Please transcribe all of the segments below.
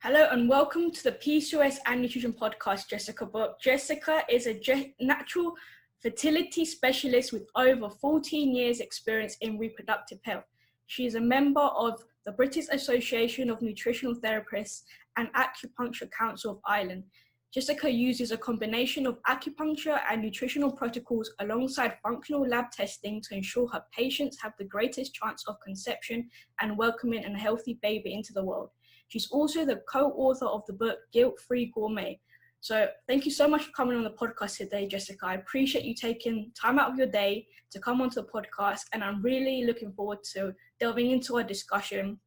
Hello and welcome to the PCOS and Nutrition Podcast, Jessica Bourke. Jessica is a natural fertility specialist with over 14 years experience in reproductive health. She is a member of the British Association of Nutritional Therapists and Acupuncture Council of Ireland. Jessica uses a combination of acupuncture and nutritional protocols alongside functional lab testing to ensure her patients have the greatest chance of conception and welcoming a healthy baby into the world. She's also the co-author of the book, Guilt-Free Gourmet. So thank you so much for coming on the podcast today, Jessica. I appreciate you taking time out of your day to come onto the podcast, and I'm really looking forward to delving into our discussion.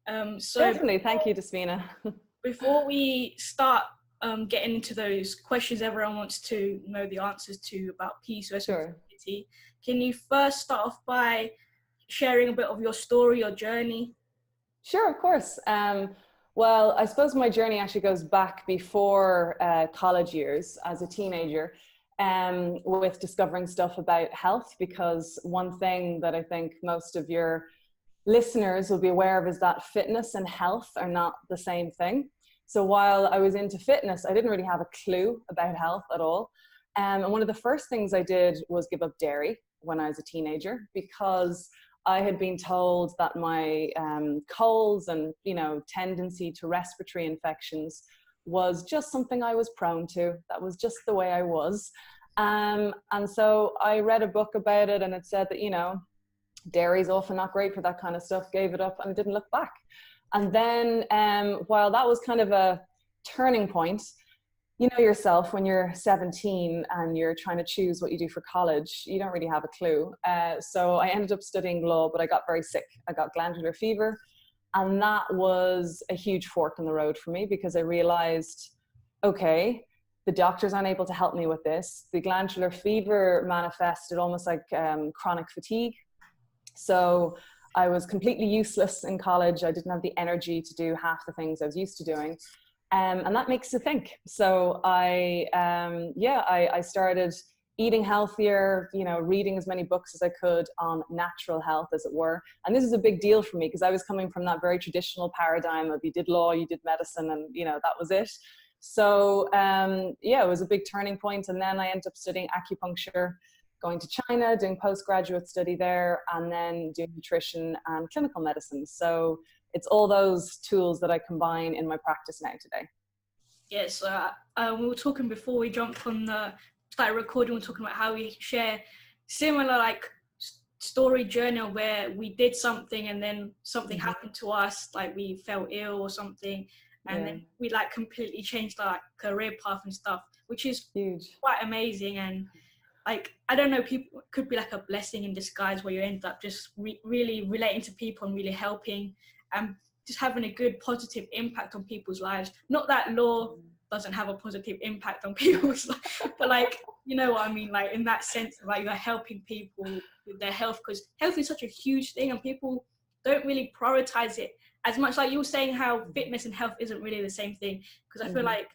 Definitely. Thank you, Desmina. Before we start getting into those questions everyone wants to know the answers to about PCOS and fertility, can you first start off by sharing a bit of your story, your journey? Sure, of course. Well, I suppose my journey actually goes back before college years as a teenager, with discovering stuff about health, because one thing that I think most of your listeners will be aware of is that fitness and health are not the same thing. So while I was into fitness, I didn't really have a clue about health at all. And one of the first things I did was give up dairy when I was a teenager, because I had been told that my colds and, tendency to respiratory infections was just something I was prone to. That was just the way I was. And so I read a book about it, and it said that, dairy is often not great for that kind of stuff, gave it up and didn't look back. And then while that was kind of a turning point, you know yourself, when you're 17 and you're trying to choose what you do for college, you don't really have a clue. So I ended up studying law, but I got very sick. I got glandular fever. And that was a huge fork in the road for me, because I realized, okay, the doctor's unable to help me with this. The glandular fever manifested almost like chronic fatigue. So I was completely useless in college. I didn't have the energy to do half the things I was used to doing. And that makes you think. So I started eating healthier, reading as many books as I could on natural health, as it were. And this is a big deal for me, because I was coming from that very traditional paradigm of you did law, you did medicine, and, that was it. So, it was a big turning point. And then I ended up studying acupuncture, going to China, doing postgraduate study there, and then doing nutrition and clinical medicine. So it's all those tools that I combine in my practice now today. Yes, we were talking before we jumped on started recording. We were talking about how we share similar story journey where we did something and then something happened to us, like we fell ill or something, and then we completely changed our career path and stuff, which is huge, quite amazing. And I don't know, people could be like a blessing in disguise, where you end up just really relating to people and really helping and just having a good positive impact on people's lives. Not that law doesn't have a positive impact on people's lives, but you know what I mean, in that sense, you're helping people with their health, because health is such a huge thing and people don't really prioritize it as much. Like you were saying, how fitness and health isn't really the same thing, because I feel like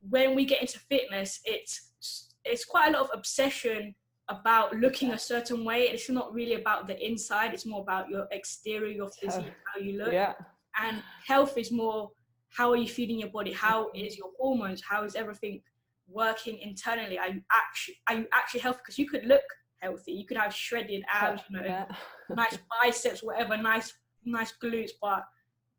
when we get into fitness, it's quite a lot of obsession about looking a certain way. It's not really about the inside. It's more about your exterior, your physique, how you look. Yeah. And health is more, how are you feeding your body? How is your hormones? How is everything working internally? Are you actually healthy? Because you could look healthy. You could have shredded abs, nice biceps, whatever, nice glutes, but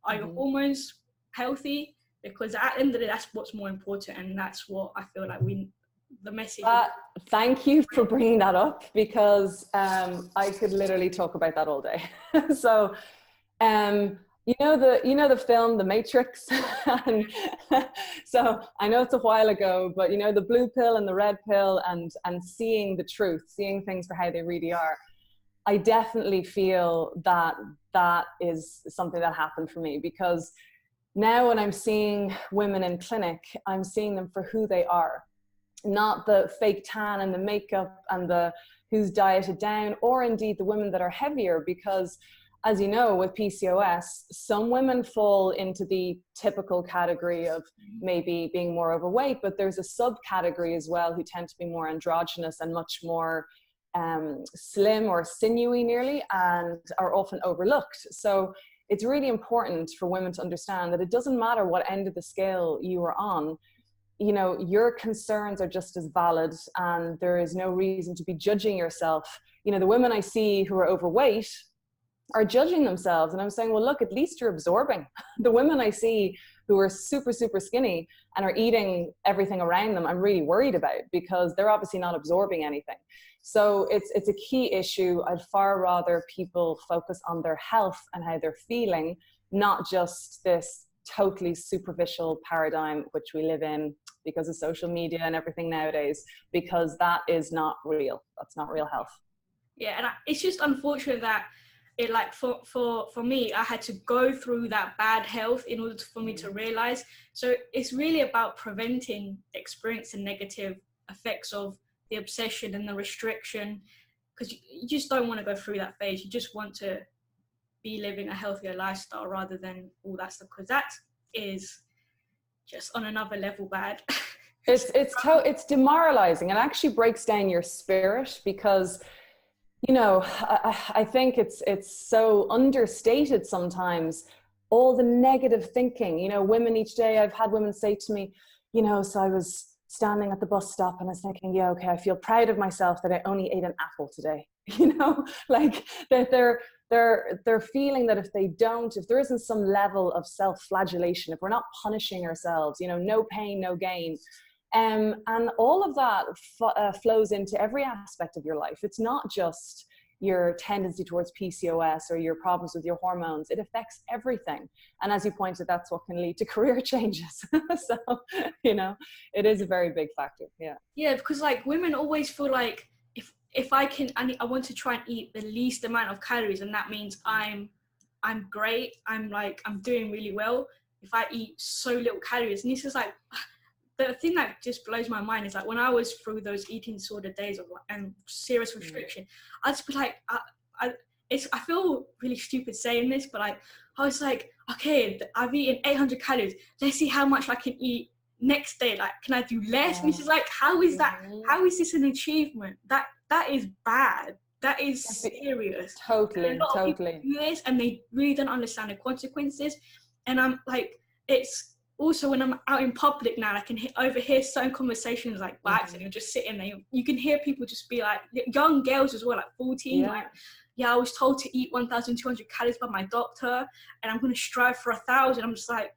are your hormones healthy? Because at the end of the day, that's what's more important. And that's what I feel like the message. Thank you for bringing that up, because I could literally talk about that all day. So, you know the film The Matrix. And so I know it's a while ago, but the blue pill and the red pill, and seeing the truth, seeing things for how they really are. I definitely feel that is something that happened for me, because now when I'm seeing women in clinic, I'm seeing them for who they are. Not the fake tan and the makeup and the who's dieted down, or indeed the women that are heavier, because as you know, with PCOS, some women fall into the typical category of maybe being more overweight, but there's a subcategory as well who tend to be more androgynous and much more slim or sinewy nearly, and are often overlooked. So it's really important for women to understand that it doesn't matter what end of the scale you are on. You know, your concerns are just as valid, and there is no reason to be judging yourself. You know, the women I see who are overweight are judging themselves, and I'm saying, well, look, at least you're absorbing. The women I see who are super, super skinny and are eating everything around them, I'm really worried about, because they're obviously not absorbing anything. So it's a key issue. I'd far rather people focus on their health and how they're feeling, not just this totally superficial paradigm which we live in because of social media and everything nowadays, because that is not real. That's not real health. Yeah, and it's just unfortunate that it, like, for me, I had to go through that bad health in order for me to realize. So it's really about preventing experiencing negative effects of the obsession and the restriction, because you just don't want to go through that phase. You just want to be living a healthier lifestyle rather than all that stuff, because that is just on another level bad. It's demoralizing, and actually breaks down your spirit, because you know, I think it's so understated sometimes, all the negative thinking. You know, women each day, I've had women say to me, you know, so I was standing at the bus stop and I was thinking, yeah, okay, I feel proud of myself that I only ate an apple today. You know, like that they're feeling that if there isn't some level of self-flagellation, if we're not punishing ourselves, you know, no pain, no gain. And all of that flows into every aspect of your life. It's not just your tendency towards PCOS or your problems with your hormones. It affects everything. And as you pointed, that's what can lead to career changes. So, you know, it is a very big factor. Yeah. Yeah, because like women always feel like if I want to try and eat the least amount of calories, and that means I'm great. I'm doing really well if I eat so little calories. And this is like, the thing that just blows my mind is like, when I was through those eating disorder days and serious restriction, I'd just be like, I feel really stupid saying this, but like, I was like, okay, I've eaten 800 calories. Let's see how much I can eat next day. Like, can I do less? And this is like, how is that? How is this an achievement? That is bad. That is serious. Totally. People do this and they really don't understand the consequences. And I'm like, it's also when I'm out in public now, I can overhear certain conversations like by accident. You're just sitting there, you can hear people just be like, young girls as well, like 14, like, yeah, I was told to eat 1,200 calories by my doctor, and I'm going to strive for 1,000. I'm just like,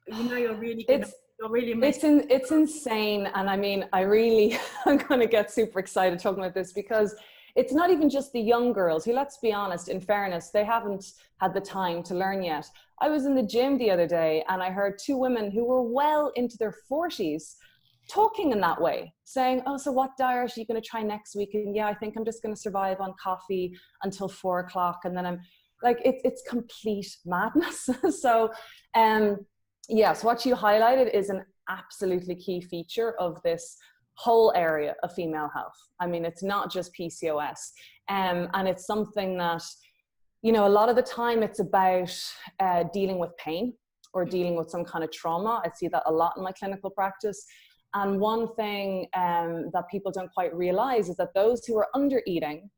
you know, you're really amazing. It's insane. And I mean, I'm going to get super excited talking about this, because it's not even just the young girls who, let's be honest, in fairness, they haven't had the time to learn yet. I was in the gym the other day and I heard two women who were well into their 40s talking in that way, saying, oh, so what diet are you going to try next week? And yeah, I think I'm just going to survive on coffee until 4 o'clock. And then I'm like, it's complete madness. So, yes, what you highlighted is an absolutely key feature of this whole area of female health. I mean, it's not just PCOS. And it's something that, you know, a lot of the time it's about dealing with pain or dealing with some kind of trauma. I see that a lot in my clinical practice. And one thing that people don't quite realize is that those who are under eating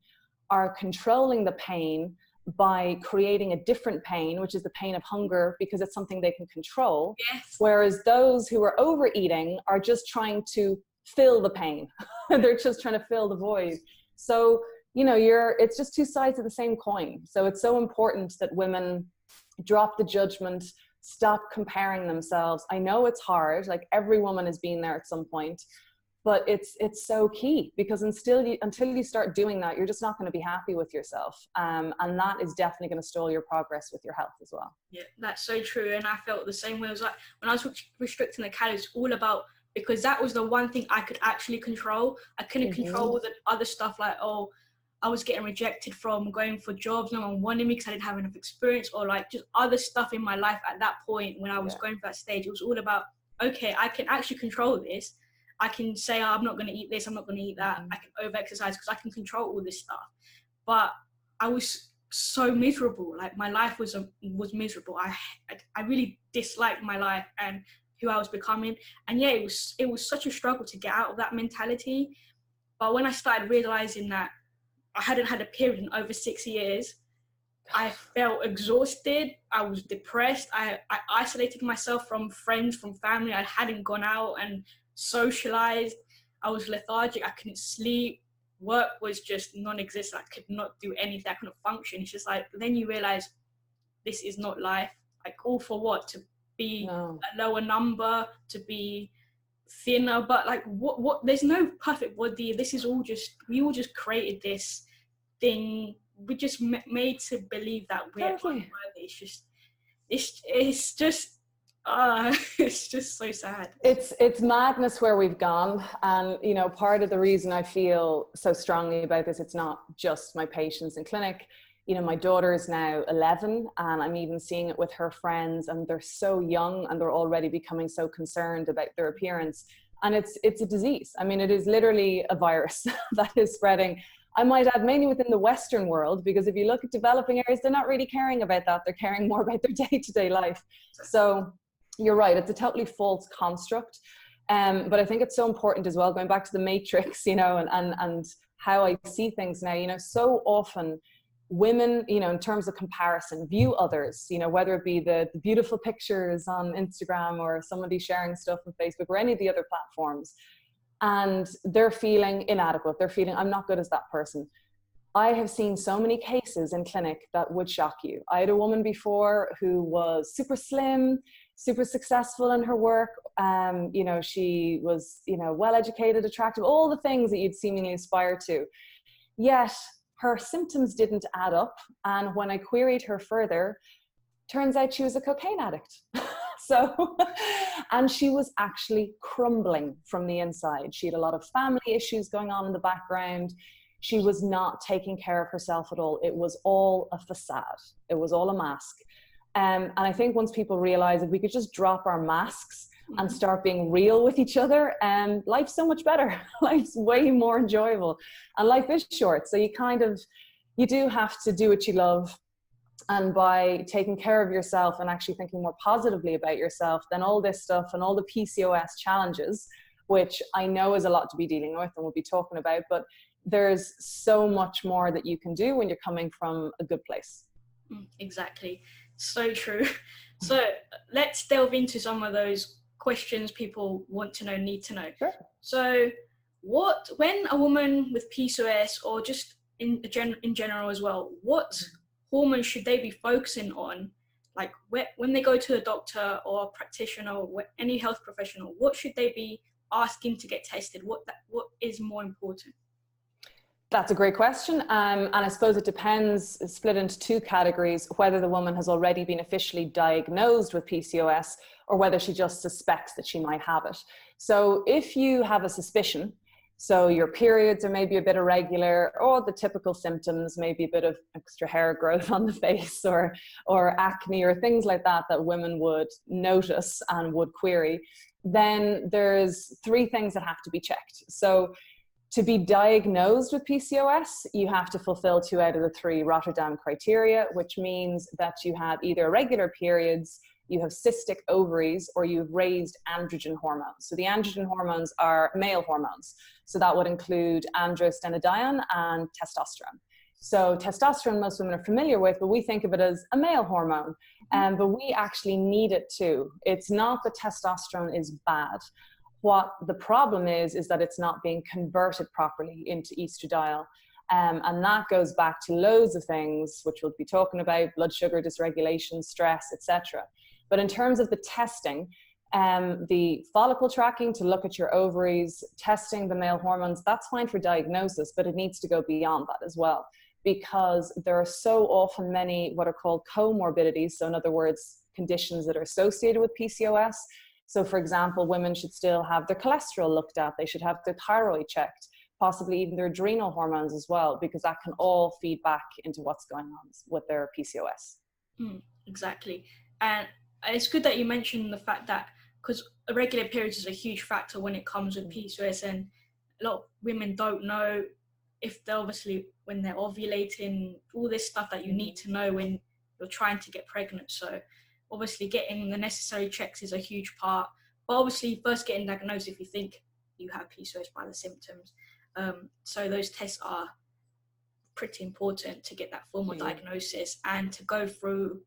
are controlling the pain by creating a different pain, which is the pain of hunger, because it's something they can control. Yes. Whereas those who are overeating are just trying to fill the pain. They're just trying to fill the void. So, you know, it's just two sides of the same coin. So it's so important that women drop the judgment, stop comparing themselves. I know it's hard, like every woman has been there at some point, but it's so key, because until you start doing that, you're just not going to be happy with yourself. And that is definitely going to stall your progress with your health as well. Yeah, that's so true. And I felt the same way. It was like, when I was restricting the calories, all about, because that was the one thing I could actually control. I couldn't control all the other stuff, like, oh, I was getting rejected from going for jobs. No one wanted me because I didn't have enough experience, or like just other stuff in my life at that point when I was going for that stage. It was all about, okay, I can actually control this. I can say, oh, I'm not going to eat this, I'm not going to eat that. I can over-exercise because I can control all this stuff. But I was so miserable. Like, my life was miserable. I really disliked my life and who I was becoming. And yeah, it was such a struggle to get out of that mentality. But when I started realizing that I hadn't had a period in over 6 years, I felt exhausted. I was depressed. I isolated myself from friends, from family. I hadn't gone out and socialized. I was lethargic. I couldn't sleep. Work was just non-existent. I could not do anything. I couldn't function. It's just like, then you realize this is not life. Like, all for what? To be a lower number, to be thinner. But like, what, there's no perfect body. This is all just, we all just created this thing. We just made to believe that we're unworthy. It's just it's just it's just so sad. It's madness where we've gone. And you know, part of the reason I feel so strongly about this, it's not just my patients in clinic. You know, my daughter is now 11, and I'm even seeing it with her friends, and they're so young and they're already becoming so concerned about their appearance. And it's a disease. I mean, it is literally a virus that is spreading. I might add, mainly within the Western world, because if you look at developing areas, they're not really caring about that. They're caring more about their day-to-day life. So you're right, it's a totally false construct. But I think it's so important as well, going back to the matrix, you know, and how I see things now. You know, so often women, you know, in terms of comparison, view others, you know, whether it be the beautiful pictures on Instagram or somebody sharing stuff on Facebook or any of the other platforms, and they're feeling inadequate. They're feeling, I'm not good as that person. I have seen so many cases in clinic that would shock you. I had a woman before who was super slim, super successful in her work. You know, she was, you know, well-educated, attractive, all the things that you'd seemingly aspire to. Yet her symptoms didn't add up. And when I queried her further, turns out she was a cocaine addict. So, and she was actually crumbling from the inside. She had a lot of family issues going on in the background. She was not taking care of herself at all. It was all a facade. It was all a mask. And I think once people realize if we could just drop our masks and start being real with each other, life's so much better. Life's way more enjoyable. And life is short. So you do have to do what you love. And by taking care of yourself and actually thinking more positively about yourself, then all this stuff and all the PCOS challenges, which I know is a lot to be dealing with and we'll be talking about, but there's so much more that you can do when you're coming from a good place. Exactly. So true. So let's delve into some of those questions people want to know, need to know. Sure. So when a woman with PCOS, or just in general as well, what hormones should they be focusing on? Like when they go to a doctor or a practitioner or any health professional, what should they be asking to get tested? What is more important? That's a great question. And I suppose it depends, it's split into two categories, whether the woman has already been officially diagnosed with PCOS or whether she just suspects that she might have it. So if you have a suspicion, so your periods are maybe a bit irregular, or the typical symptoms, maybe a bit of extra hair growth on the face or acne or things like that women would notice and would query, then there's three things that have to be checked. So to be diagnosed with PCOS, you have to fulfill 2 out of the 3 Rotterdam criteria, which means that you have either irregular periods, you have cystic ovaries, or you've raised androgen hormones. So the androgen hormones are male hormones. So that would include androstenedione and testosterone. So testosterone, most women are familiar with, but we think of it as a male hormone. But we actually need it too. It's not that testosterone is bad. What the problem is that it's not being converted properly into estradiol. And that goes back to loads of things, which we'll be talking about, blood sugar dysregulation, stress, etc. But in terms of the testing, the follicle tracking to look at your ovaries, testing the male hormones, that's fine for diagnosis, but it needs to go beyond that as well, because there are so often many what are called comorbidities. So in other words, conditions that are associated with PCOS. So for example, women should still have their cholesterol looked at. They should have their thyroid checked, possibly even their adrenal hormones as well, because that can all feed back into what's going on with their PCOS. Exactly. And it's good that you mentioned the fact that, because irregular periods is a huge factor when it comes with PCOS, and a lot of women don't know if they're obviously, when they're ovulating, all this stuff that you need to know when you're trying to get pregnant. So obviously getting the necessary checks is a huge part, but obviously first getting diagnosed if you think you have PCOS by the symptoms. So those tests are pretty important to get that formal diagnosis and to go through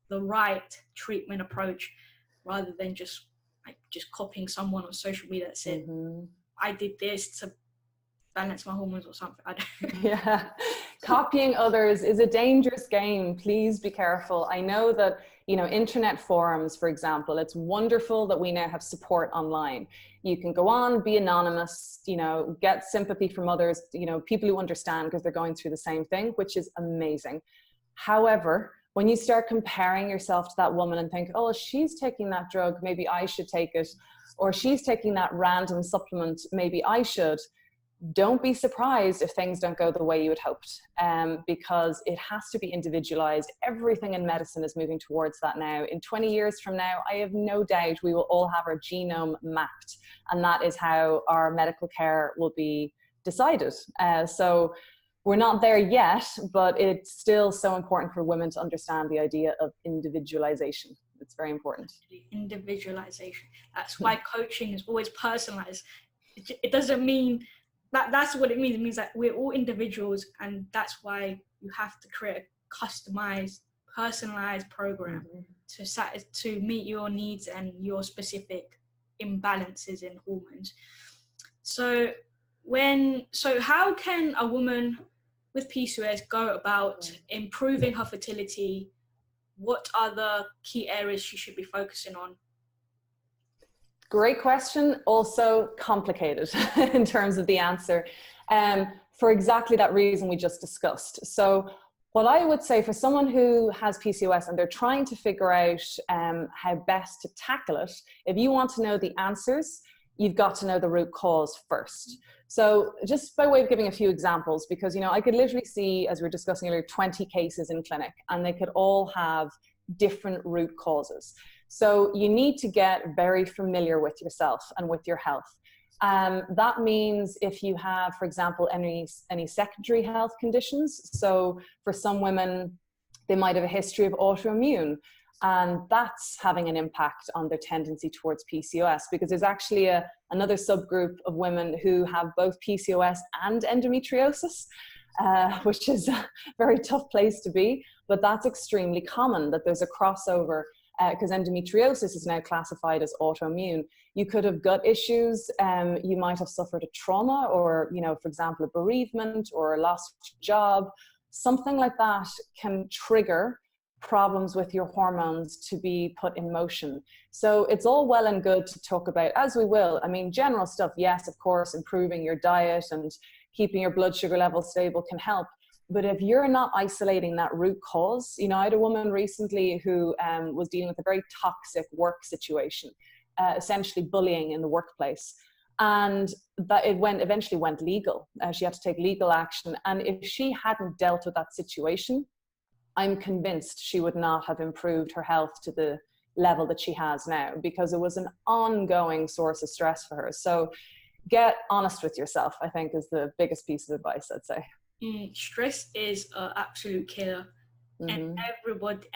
the right treatment approach rather than just copying someone on social media that said, I did this to balance my hormones or something. I don't. Yeah, copying others is a dangerous game. Please be careful. I know that, you know, internet forums, for example, it's wonderful that we now have support online. You can go on, be anonymous, you know, get sympathy from others, you know, people who understand because they're going through the same thing, which is amazing. However, when you start comparing yourself to that woman and think, oh, she's taking that drug, maybe I should take it, or she's taking that random supplement, maybe I should. Don't be surprised if things don't go the way you had hoped, because it has to be individualized. Everything in medicine is moving towards that now. In 20 years from now, I have no doubt we will all have our genome mapped, and that is how our medical care will be decided. So we're not there yet, but it's still so important for women to understand the idea of individualization. It's very important. Individualization. That's why coaching is always personalized. It doesn't mean that's what it means. It means that we're all individuals, and that's why you have to create a customized, personalized program to meet your needs and your specific imbalances in hormones. So how can a woman with PCOS go about improving her fertility? What are the key areas she should be focusing on? Great question. Also complicated in terms of the answer, for exactly that reason we just discussed. So what I would say for someone who has PCOS and they're trying to figure out how best to tackle it, if you want to know the answers, you've got to know the root cause first. So just by way of giving a few examples, because, you know, I could literally see, as we were discussing earlier, 20 cases in clinic, and they could all have different root causes. So you need to get very familiar with yourself and with your health. That means if you have, for example, any secondary health conditions. So for some women, they might have a history of autoimmune, and that's having an impact on their tendency towards PCOS, because there's actually another subgroup of women who have both PCOS and endometriosis, which is a very tough place to be, but that's extremely common, that there's a crossover, because endometriosis is now classified as autoimmune. You could have gut issues, you might have suffered a trauma, or, you know, for example, a bereavement or a lost job. Something like that can trigger problems with your hormones to be put in motion. So it's all well and good to talk about, as we will, I mean, general stuff, yes, of course, improving your diet and keeping your blood sugar level stable can help. But if you're not isolating that root cause, you know, I had a woman recently who was dealing with a very toxic work situation, essentially bullying in the workplace. And that eventually went legal. She had to take legal action. And if she hadn't dealt with that situation, I'm convinced she would not have improved her health to the level that she has now, because it was an ongoing source of stress for her. So get honest with yourself, I think, is the biggest piece of advice, I'd say. Stress is an absolute killer, and everybody,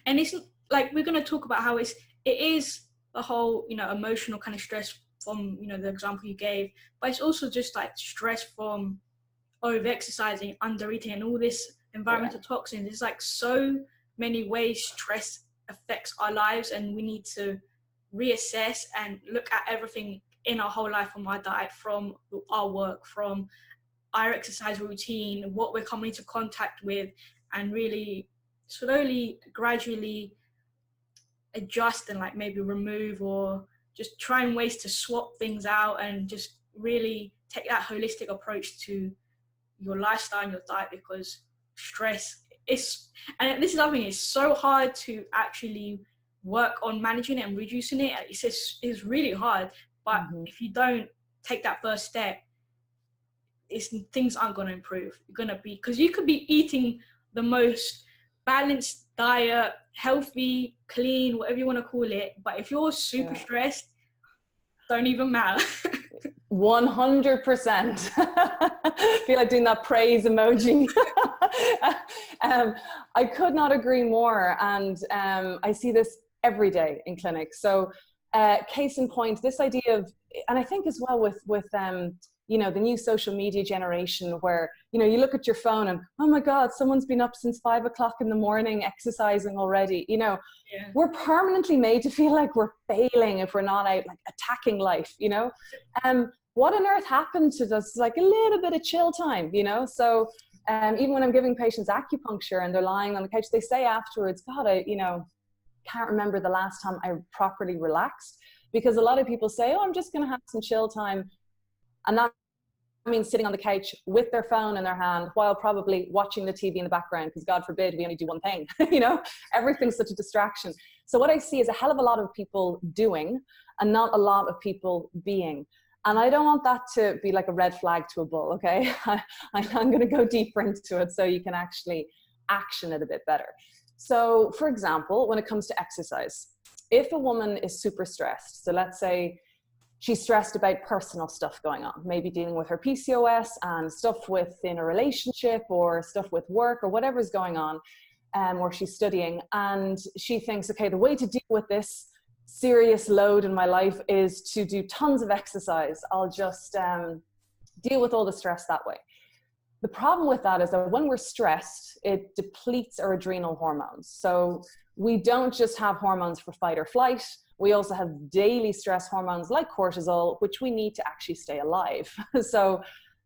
and it's like, we're going to talk about how it is the whole, you know, emotional kind of stress from, you know, the example you gave, but it's also just like stress from over-exercising, under-eating, and all this environmental toxins. There's like so many ways stress affects our lives, and we need to reassess and look at everything in our whole life, from our diet, from our work, from our exercise routine, what we're coming into contact with, and really slowly, gradually adjust and like maybe remove or just trying ways to swap things out, and just really take that holistic approach to your lifestyle and your diet, because stress is, and this is something, it's so hard to actually work on managing it and reducing it. It's really hard, but if you don't take that first step, things aren't going to improve. You're going to be, because you could be eating the most balanced diet, healthy, clean, whatever you want to call it, but if you're super stressed, don't even matter. 100%. I feel like doing that praise emoji. I could not agree more, and I see this every day in clinic. So case in point, this idea of, and I think as well with you know, the new social media generation where, you know, you look at your phone and, oh my God, someone's been up since 5 o'clock in the morning exercising already. You know, we're permanently made to feel like we're failing if we're not out like attacking life, you know. What on earth happened to us? Like a little bit of chill time, you know. So even when I'm giving patients acupuncture and they're lying on the couch, they say afterwards, God, I, you know, can't remember the last time I properly relaxed. Because a lot of people say, oh, I'm just going to have some chill time. And that means sitting on the couch with their phone in their hand while probably watching the TV in the background, because God forbid we only do one thing, you know, everything's such a distraction. So what I see is a hell of a lot of people doing and not a lot of people being. And I don't want that to be like a red flag to a bull, okay? I'm going to go deeper into it so you can actually action it a bit better. So for example, when it comes to exercise, if a woman is super stressed, so let's say she's stressed about personal stuff going on, maybe dealing with her PCOS and stuff within a relationship or stuff with work or whatever's going on, or she's studying, and she thinks, okay, the way to deal with this serious load in my life is to do tons of exercise. I'll just deal with all the stress that way. The problem with that is that when we're stressed, it depletes our adrenal hormones. So we don't just have hormones for fight or flight. We also have daily stress hormones like cortisol, which we need to actually stay alive. So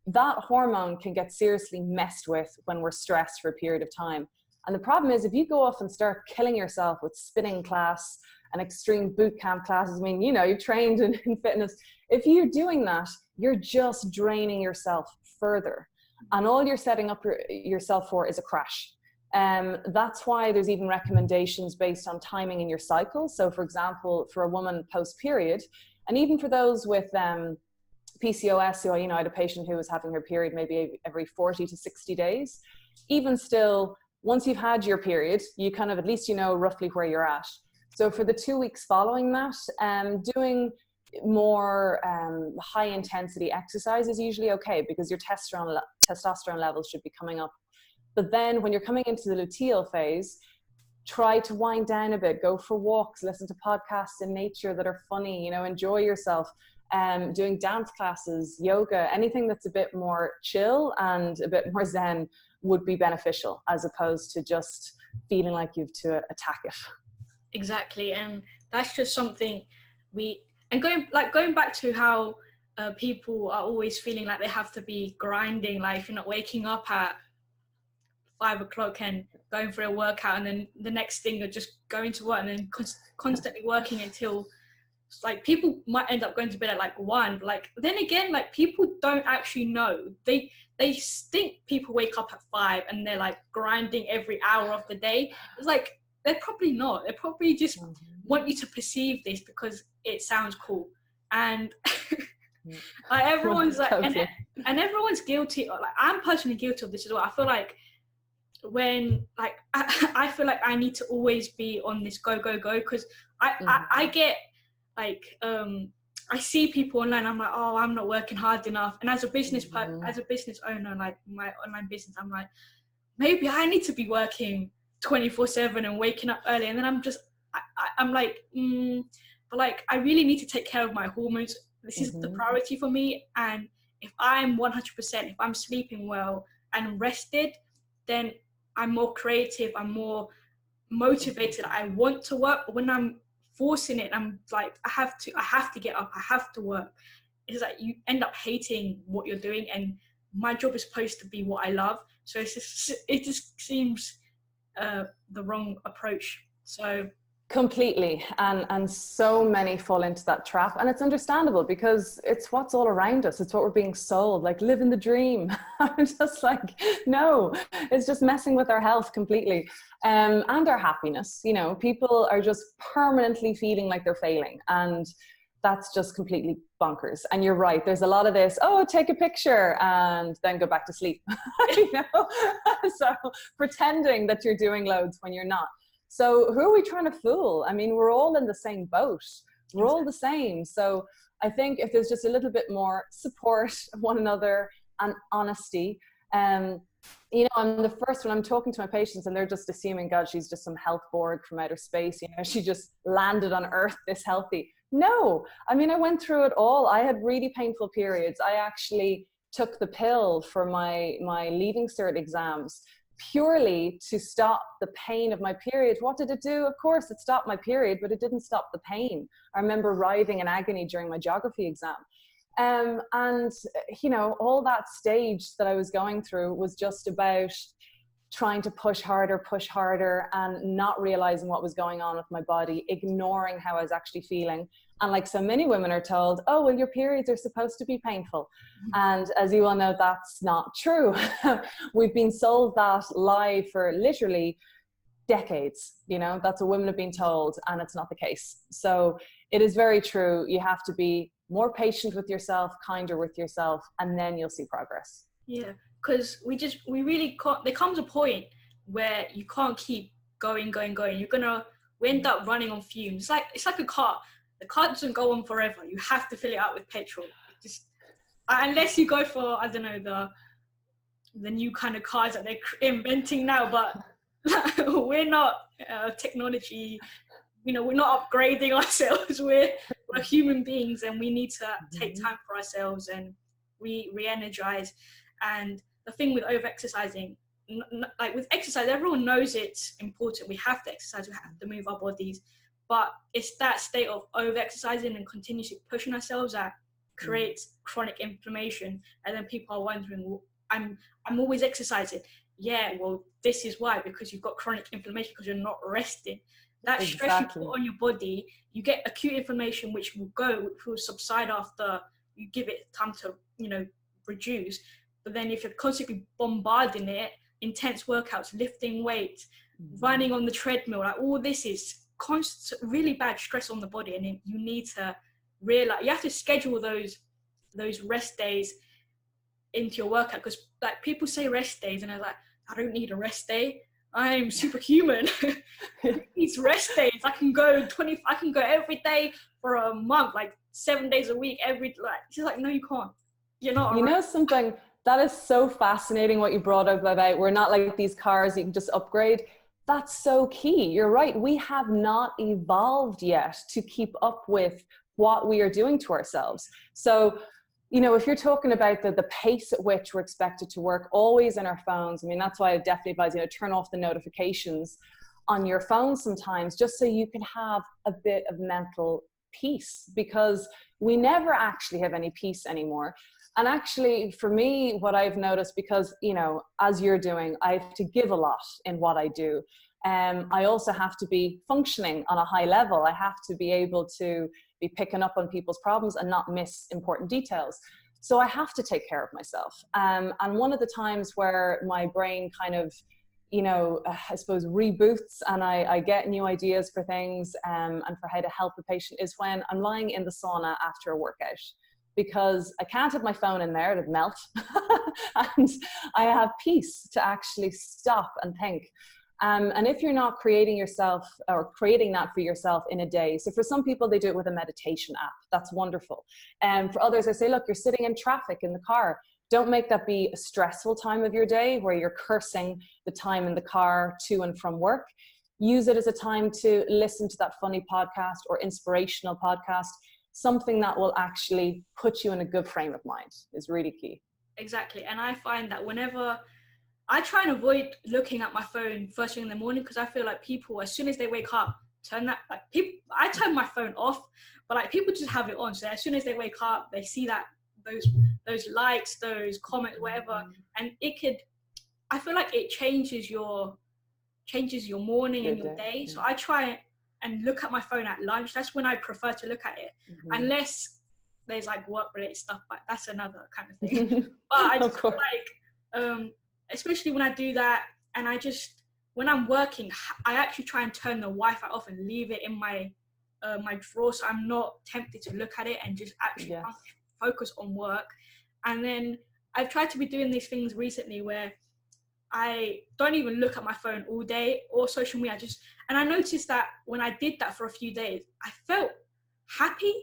that hormone can get seriously messed with when we're stressed for a period of time. And the problem is if you go off and start killing yourself with spinning class and extreme boot camp classes, I mean, you know, you've trained in fitness. If you're doing that, you're just draining yourself further. And all you're setting up yourself for is a crash. That's why there's even recommendations based on timing in your cycle. So for example, for a woman post-period, and even for those with PCOS, so, you know, I had a patient who was having her period maybe every 40 to 60 days. Even still, once you've had your period, you kind of, at least you know roughly where you're at. So for the 2 weeks following that, doing more high intensity exercise is usually okay because your testosterone levels should be coming up. But then when you're coming into the luteal phase, try to wind down a bit, go for walks, listen to podcasts in nature that are funny, you know, enjoy yourself, doing dance classes, yoga, anything that's a bit more chill and a bit more zen would be beneficial as opposed to just feeling like you have to attack it. Exactly. And that's just something going back to how people are always feeling like they have to be grinding, like if you're not waking up at 5 o'clock and going for a workout and then the next thing you're just going to work and then constantly working until like people might end up going to bed at like 1, but like then again, like people don't actually know. They think people wake up at 5 and they're like grinding every hour of the day. It's like they're probably not. They probably just want you to perceive this because it sounds cool. And like everyone's like, and everyone's guilty. Like I'm personally guilty of this as well. I feel like when like I feel like I need to always be on this go because I get like I see people online. I'm like, oh, I'm not working hard enough. And as a business owner, like my online business, I'm like, maybe I need to be working 24/7 and waking up early. And then I'm like, but like I really need to take care of my hormones. This is the priority for me. And if I'm 100%, if I'm sleeping well and rested, then I'm more creative. I'm more motivated. I want to work. But when I'm forcing it, I'm like, I have to get up. I have to work. It's like you end up hating what you're doing. And my job is supposed to be what I love. So it just seems the wrong approach. So completely, and so many fall into that trap, and it's understandable because it's what's all around us. It's what we're being sold, like living the dream. I'm just like, no, it's just messing with our health completely, and our happiness. You know, people are just permanently feeling like they're failing, and that's just completely bonkers. And you're right, there's a lot of this, oh, take a picture and then go back to sleep. You know, so pretending that you're doing loads when you're not. So who are we trying to fool? I mean, we're all in the same boat. We're all the same. So I think if there's just a little bit more support of one another and honesty, you know, I'm the first when I'm talking to my patients and they're just assuming, God, she's just some health Bourke from outer space. You know, she just landed on Earth this healthy. No, I mean, I went through it all. I had really painful periods. I actually took the pill for my leaving cert exams purely to stop the pain of my period. What did it do? Of course, it stopped my period, but it didn't stop the pain. I remember writhing in agony during my geography exam. And, you know, all that stage that I was going through was just about trying to push harder, and not realizing what was going on with my body, ignoring how I was actually feeling. And like so many women are told, oh, well, your periods are supposed to be painful. And as you all know, that's not true. We've been sold that lie for literally decades. You know, that's what women have been told, and it's not the case. So it is very true. You have to be more patient with yourself, kinder with yourself, and then you'll see progress. Yeah, because we really can't. There comes a point where you can't keep going. We end up running on fumes. It's like a car. The car doesn't go on forever. You have to fill it out with petrol. Just unless you go for, I don't know, the new kind of cars that they're inventing now. But we're not technology. You know, we're not upgrading ourselves. We're human beings, and we need to take time for ourselves and re-energize. And the thing with over-exercising, like with exercise, everyone knows it's important. We have to exercise, we have to move our bodies, but it's that state of over-exercising and continuously pushing ourselves that creates chronic inflammation. And then people are wondering, well, I'm always exercising. Yeah, well, this is why, because you've got chronic inflammation because you're not resting. That stress you put on your body, you get acute inflammation, which will subside after you give it time to, you know, reduce. But then if you're constantly bombarding it, intense workouts, lifting weights, running on the treadmill, like all this is constant, really bad stress on the body. And you need to realize, you have to schedule those rest days into your workout. Because like people say rest days, and they're like, I don't need a rest day. I'm superhuman. These rest days, I can go every day for a month, like 7 days a week, she's like, no, you can't. You're not. You know something that is so fascinating what you brought up about we're not like these cars you can just upgrade. That's so key. You're right. We have not evolved yet to keep up with what we are doing to ourselves. So, you know, if you're talking about the pace at which we're expected to work always in our phones, I mean, that's why I definitely advise you to turn off the notifications on your phone sometimes, just so you can have a bit of mental peace, because we never actually have any peace anymore. And actually, for me, what I've noticed, because, you know, as you're doing, I have to give a lot in what I do. I also have to be functioning on a high level. I have to be able to be picking up on people's problems and not miss important details. So I have to take care of myself. And one of the times where my brain kind of, you know, I suppose reboots and I get new ideas for things and for how to help the patient is when I'm lying in the sauna after a workout. Because I can't have my phone in there, it'd melt. And I have peace to actually stop and think. And if you're not creating yourself or creating that for yourself in a day, so for some people, they do it with a meditation app. That's wonderful. And for others, I say, look, you're sitting in traffic in the car. Don't make that be a stressful time of your day where you're cursing the time in the car to and from work. Use it as a time to listen to that funny podcast or inspirational podcast. Something that will actually put you in a good frame of mind is really key. Exactly. And I find that whenever I try and avoid looking at my phone first thing in the morning, because I feel like people, as soon as they wake up, I turn my phone off, but like people just have it on. So as soon as they wake up, they see that those likes, those comments, whatever, and I feel like it changes your morning and your day. So I try and look at my phone at lunch. That's when I prefer to look at it, unless there's like work-related stuff, but that's another kind of thing. But I just feel like, especially when I do that, and when I'm working, I actually try and turn the Wi-Fi off and leave it in my drawer, so I'm not tempted to look at it and just actually focus on work. And then I've tried to be doing these things recently where I don't even look at my phone all day or social media. And I noticed that when I did that for a few days, I felt happy.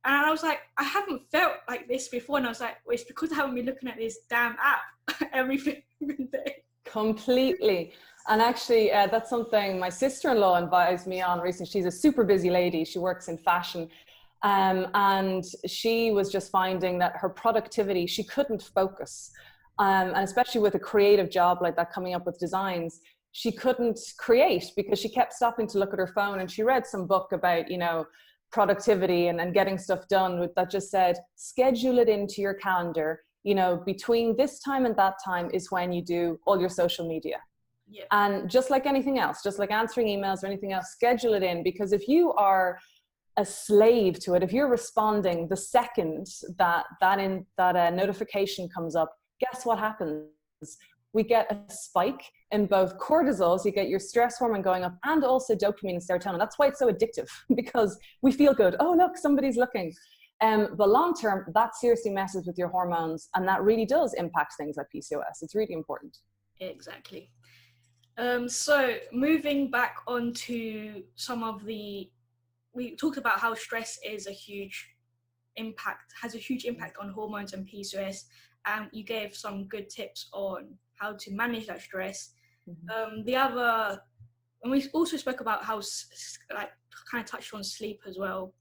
And I was like, I haven't felt like this before. And I was like, well, it's because I haven't been looking at this damn app every day. Completely. And actually, that's something my sister-in-law advised me on recently. She's a super busy lady. She works in fashion. And she was just finding that her productivity, she couldn't focus. And especially with a creative job like that, coming up with designs, she couldn't create because she kept stopping to look at her phone. And she read some book about, you know, productivity and getting stuff done that just said, schedule it into your calendar. You know, between this time and that time is when you do all your social media. Yeah. And just like anything else, just like answering emails or anything else, schedule it in, because if you are a slave to it, if you're responding the second that notification comes up, guess what happens? We get a spike in both cortisol, so you get your stress hormone going up, and also dopamine and serotonin. That's why it's so addictive, because we feel good. Oh, look, somebody's looking. But long term, that seriously messes with your hormones, and that really does impact things like PCOS. It's really important. Exactly. So moving back onto some of we talked about how stress is has a huge impact on hormones and PCOS, and you gave some good tips on how to manage that stress. Mm-hmm. And we also spoke about how, like, kind of touched on sleep as well.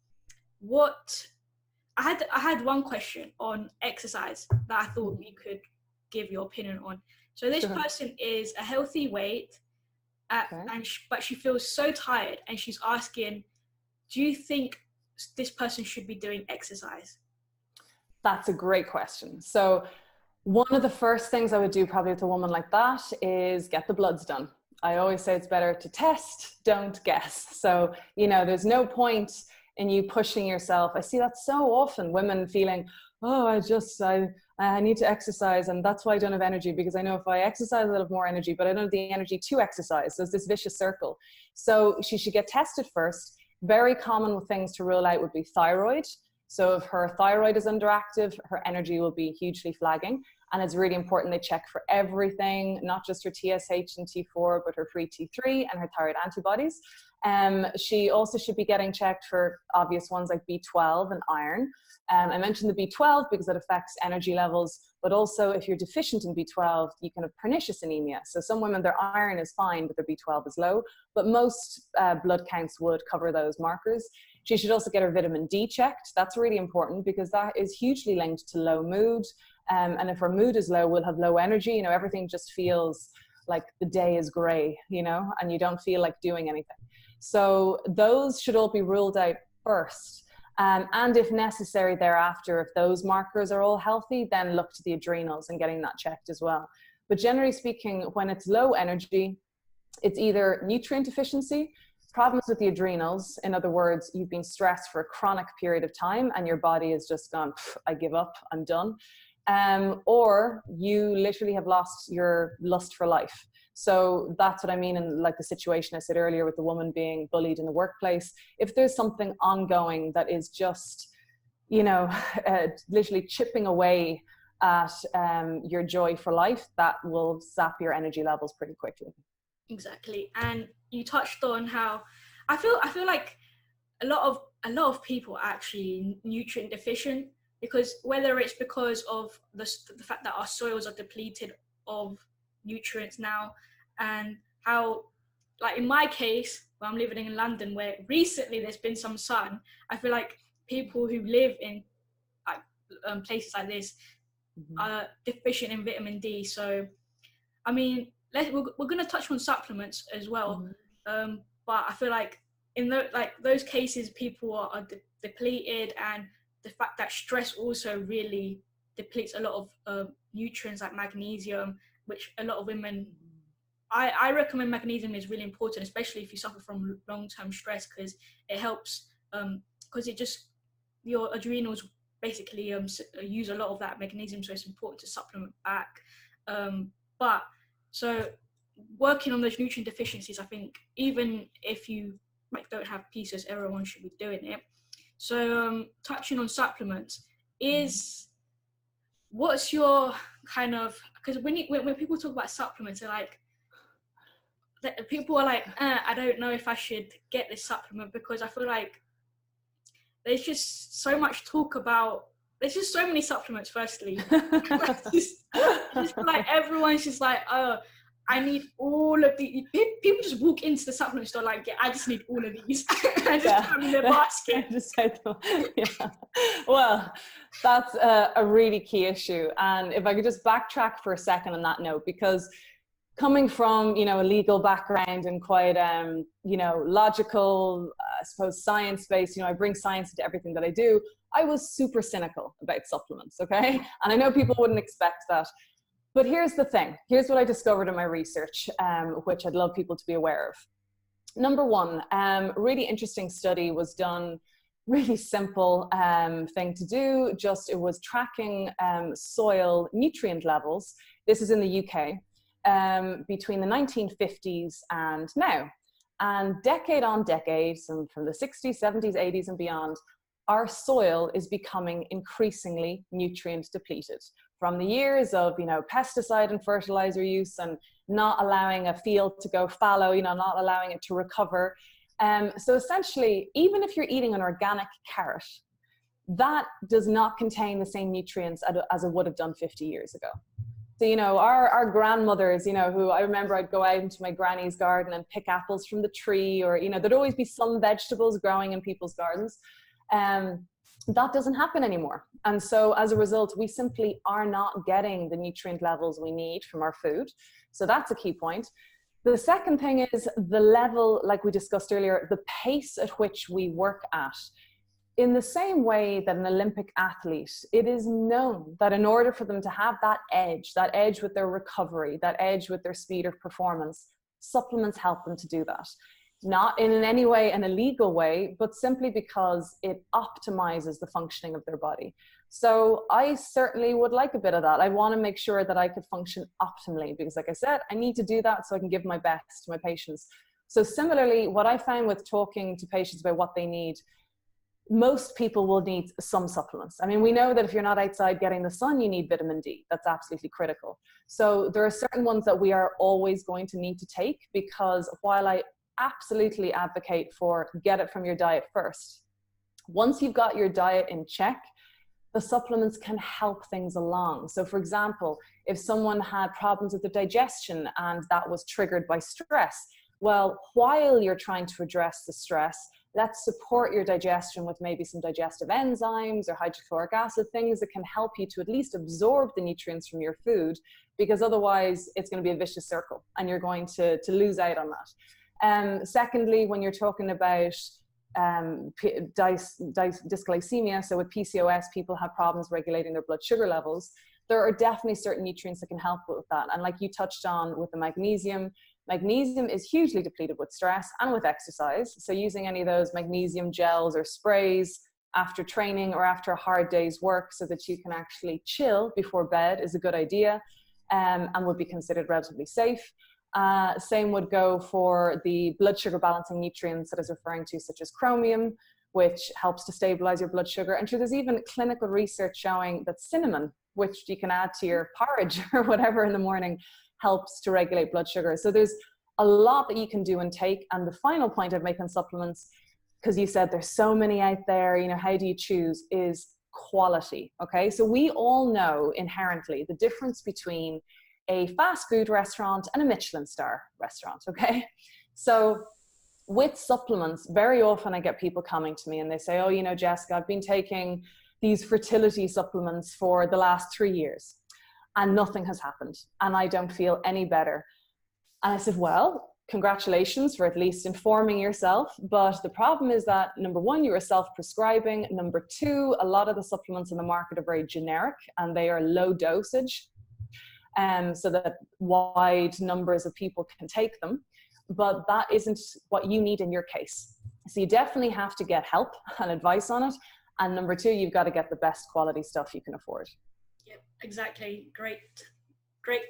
I had one question on exercise that I thought you could give your opinion on. So this person is a healthy weight, but she feels so tired, and she's asking, do you think this person should be doing exercise? That's a great question. So one of the first things I would do probably with a woman like that is get the bloods done. I always say it's better to test, don't guess. So, you know, there's no point in you pushing yourself. I see that so often, women feeling, oh, I need to exercise, and that's why I don't have energy, because I know if I exercise, I'll have more energy, but I don't have the energy to exercise. So it's this vicious circle. So she should get tested first. Very common things to rule out would be thyroid. So if her thyroid is underactive, her energy will be hugely flagging. And it's really important they check for everything, not just her TSH and T4, but her free T3 and her thyroid antibodies. She also should be getting checked for obvious ones like B12 and iron. I mentioned the B12 because it affects energy levels, but also if you're deficient in B12, you can have pernicious anemia. So some women, their iron is fine, but their B12 is low, but most blood counts would cover those markers. She should also get her vitamin D checked. That's really important because that is hugely linked to low mood. And if her mood is low, we'll have low energy. You know, everything just feels like the day is gray, you know, and you don't feel like doing anything. So those should all be ruled out first. And if necessary thereafter, if those markers are all healthy, then look to the adrenals and getting that checked as well. But generally speaking, when it's low energy, it's either nutrient deficiency, problems with the adrenals. In other words, you've been stressed for a chronic period of time and your body has just gone, I give up, I'm done. Or you literally have lost your lust for life. So that's what I mean in like the situation I said earlier with the woman being bullied in the workplace. If there's something ongoing that is just, you know, literally chipping away at your joy for life, that will zap your energy levels pretty quickly. Exactly. And you touched on how I feel like a lot of people are actually nutrient deficient, because whether it's because of the fact that our soils are depleted of nutrients now, and how, like in my case, where I'm living in London, where recently there's been some sun, I feel like people who live in places like this are deficient in vitamin D. So, I mean, we're going to touch on supplements as well, but I feel like in those cases, people are depleted, and the fact that stress also really depletes a lot of nutrients like magnesium, which a lot of women, I recommend magnesium is really important, especially if you suffer from long-term stress, because it helps, because your adrenals basically use a lot of that magnesium, so it's important to supplement back. But so working on those nutrient deficiencies, I think even if you don't have PCOS, everyone should be doing it. So touching on supplements, what's your kind of, because when people talk about supplements, they're like, people are like, I don't know if I should get this supplement, because I feel like there's just so much talk about, there's just so many supplements firstly. just like everyone's just like, oh, I need all of the, people just walk into the supplement store like, yeah, I just need all of these. I just put them in their basket. Just take them. Yeah. Well, that's a really key issue. And if I could just backtrack for a second on that note, because coming from, you know, a legal background and quite, you know, logical, I suppose, science-based, you know, I bring science into everything that I do. I was super cynical about supplements, okay? And I know people wouldn't expect that. But here's the thing. Here's what I discovered in my research, which I'd love people to be aware of. Number one, really interesting study was done, really simple thing to do. Just it was tracking soil nutrient levels. This is in the UK. Between the 1950s and now. And decade on decade, and from the 60s, 70s, 80s and beyond, our soil is becoming increasingly nutrient depleted from the years of, you know, pesticide and fertilizer use and not allowing a field to go fallow, you know, not allowing it to recover. So essentially, even if you're eating an organic carrot, that does not contain the same nutrients as it would have done 50 years ago. So, you know, our grandmothers, you know, who I remember I'd go out into my granny's garden and pick apples from the tree, or, you know, there'd always be some vegetables growing in people's gardens. That doesn't happen anymore. And so as a result, we simply are not getting the nutrient levels we need from our food. So that's a key point. The second thing is the level, like we discussed earlier, the pace at which we work at. In the same way that an Olympic athlete, it is known that in order for them to have that edge with their recovery, that edge with their speed of performance, supplements help them to do that. Not in any way an illegal way, but simply because it optimizes the functioning of their body. So I certainly would like a bit of that. I want to make sure that I could function optimally because, like I said, I need to do that so I can give my best to my patients. So similarly, what I found with talking to patients about what they need, most people will need some supplements. I mean, we know that if you're not outside getting the sun, you need vitamin D. That's absolutely critical. So there are certain ones that we are always going to need to take, because while I absolutely advocate for get it from your diet first, once you've got your diet in check, the supplements can help things along. So for example, if someone had problems with the digestion and that was triggered by stress, well, while you're trying to address the stress, let's support your digestion with maybe some digestive enzymes or hydrochloric acid, things that can help you to at least absorb the nutrients from your food, because otherwise it's going to be a vicious circle and you're going to lose out on that. Secondly, when you're talking about dysglycemia, so with PCOS, people have problems regulating their blood sugar levels. There are definitely certain nutrients that can help with that. And like you touched on with the magnesium, magnesium is hugely depleted with stress and with exercise. So using any of those magnesium gels or sprays after training or after a hard day's work so that you can actually chill before bed is a good idea, and would be considered relatively safe. Same would go for the blood sugar balancing nutrients that I was referring to, such as chromium, which helps to stabilize your blood sugar. And sure, there's even clinical research showing that cinnamon, which you can add to your porridge or whatever in the morning, helps to regulate blood sugar. So there's a lot that you can do and take. And the final point I'd make on supplements, because you said there's so many out there, you know, how do you choose, is quality. Okay, so we all know inherently the difference between a fast food restaurant and a Michelin star restaurant. Okay, so with supplements, very often I get people coming to me and they say, oh, you know, Jessica, I've been taking these fertility supplements for the last 3 years and nothing has happened and I don't feel any better. And I said, well, congratulations for at least informing yourself. But the problem is that, number one, you are self-prescribing. Number two, a lot of the supplements in the market are very generic and they are low dosage, so that wide numbers of people can take them. But that isn't what you need in your case. So you definitely have to get help and advice on it. And number two, you've got to get the best quality stuff you can afford. Yep, exactly. Great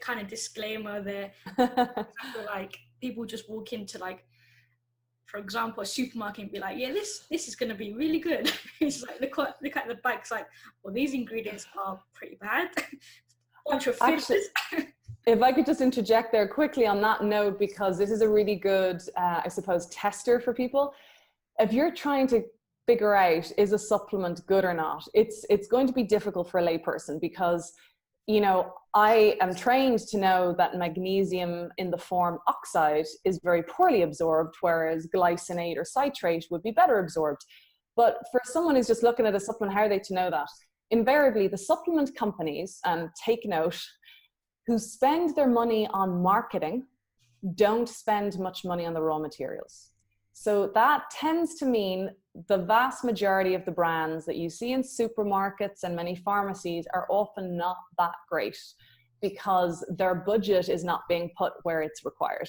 kind of disclaimer there. Like people just walk into, like, for example, a supermarket and be like, yeah, this is going to be really good. It's like, look at the bags, like, well, these ingredients are pretty bad. Bunch of Actually, if I could just interject there quickly on that note, because this is a really good, I suppose, tester for people. If you're trying to figure out, is a supplement good or not, it's going to be difficult for a layperson, because you know, I am trained to know that magnesium in the form oxide is very poorly absorbed, whereas glycinate or citrate would be better absorbed. But for someone who's just looking at a supplement, how are they to know that? Invariably, the supplement companies, and take note, who spend their money on marketing don't spend much money on the raw materials. So that tends to mean the vast majority of the brands that you see in supermarkets and many pharmacies are often not that great, because their budget is not being put where it's required.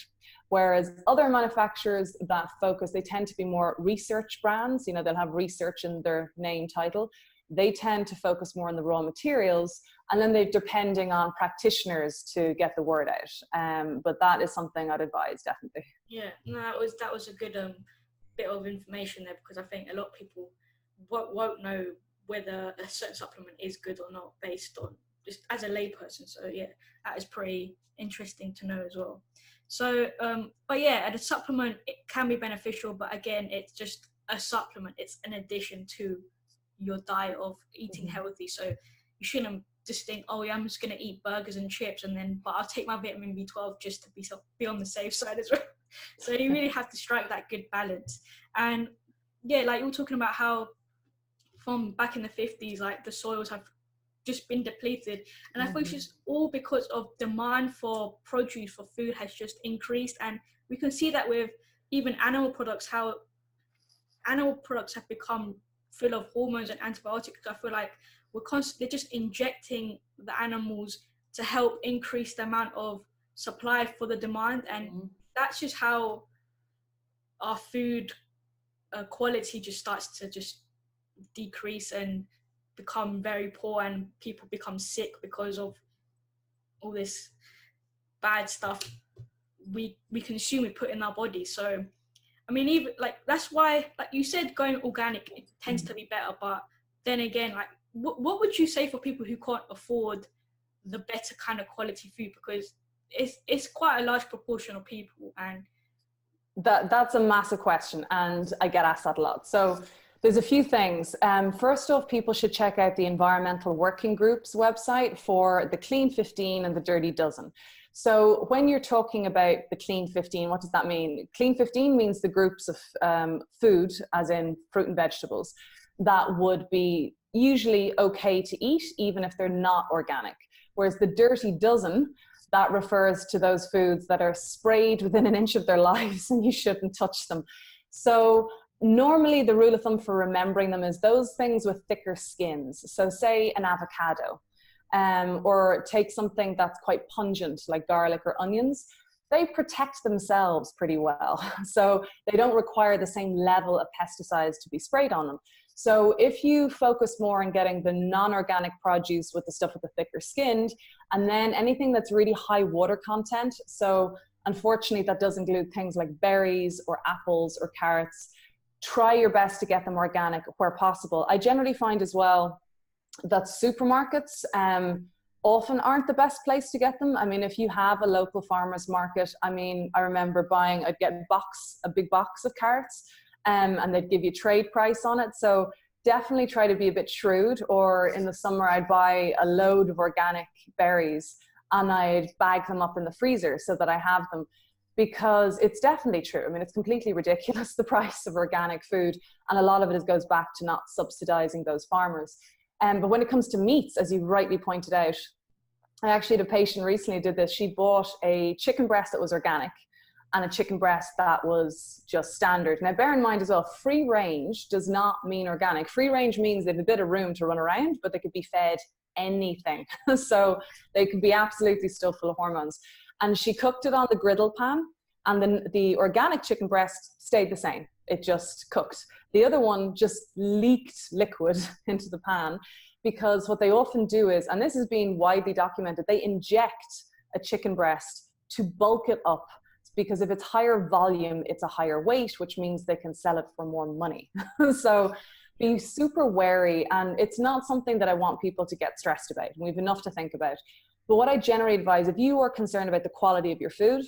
Whereas other manufacturers that focus, they tend to be more research brands, you know, they'll have research in their name title. They tend to focus more on the raw materials, and then they're depending on practitioners to get the word out. But that is something I'd advise, definitely. Yeah, no, that was a good bit of information there, because I think a lot of people won't know whether a certain supplement is good or not based on just as a layperson. So yeah, that is pretty interesting to know as well. So, but yeah, a supplement, it can be beneficial, but again, it's just a supplement. It's an addition to your diet of eating healthy. So you shouldn't just think, oh yeah, I'm just gonna eat burgers and chips, but I'll take my vitamin B12 just to be on the safe side as well. So you really have to strike that good balance. And yeah, like you were talking about how from back in the 50s, like the soils have just been depleted, and I think it's just all because of demand for produce, for food, has just increased. And we can see that with even animal products, how animal products have become full of hormones and antibiotics. I feel like we're constantly just injecting the animals to help increase the amount of supply for the demand, and that's just how our food quality just starts to just decrease and become very poor, and people become sick because of all this bad stuff we consume, we put in our body. So I mean, even like, that's why, like you said, going organic, it tends to be better. But then again, like what would you say for people who can't afford the better kind of quality food? Because it's quite a large proportion of people. And that's a massive question, and I get asked that a lot. So there's a few things. First off, people should check out the Environmental Working Group's website for the Clean 15 and the Dirty Dozen. So when you're talking about the Clean 15, what does that mean? Clean 15 means the groups of food, as in fruit and vegetables, that would be usually okay to eat, even if they're not organic. Whereas the Dirty Dozen, that refers to those foods that are sprayed within an inch of their lives and you shouldn't touch them. So normally the rule of thumb for remembering them is those things with thicker skins. So say an avocado, or take something that's quite pungent like garlic or onions. They protect themselves pretty well. So they don't require the same level of pesticides to be sprayed on them. So if you focus more on getting the non-organic produce with the stuff with the thicker skinned, and then anything that's really high water content. So unfortunately that does include things like berries or apples or carrots. Try your best to get them organic where possible. I generally find as well that supermarkets often aren't the best place to get them. I mean, if you have a local farmer's market, I mean, I remember I'd get a big box of carrots, and they'd give you trade price on it. So definitely try to be a bit shrewd. Or in the summer, I'd buy a load of organic berries and I'd bag them up in the freezer so that I have them, because it's definitely true. I mean, it's completely ridiculous, the price of organic food. And a lot of it goes back to not subsidizing those farmers. But when it comes to meats, as you rightly pointed out, I actually had a patient recently who did this. She bought a chicken breast that was organic and a chicken breast that was just standard. Now, bear in mind as well, free range does not mean organic. Free range means they have a bit of room to run around, but they could be fed anything. So they could be absolutely still full of hormones. And she cooked it on the griddle pan, and then the organic chicken breast stayed the same. It just cooked. The other one just leaked liquid into the pan, because what they often do is, and this has been widely documented, they inject a chicken breast to bulk it up, because if it's higher volume, it's a higher weight, which means they can sell it for more money. So be super wary, and it's not something that I want people to get stressed about. We have enough to think about. But what I generally advise, if you are concerned about the quality of your food,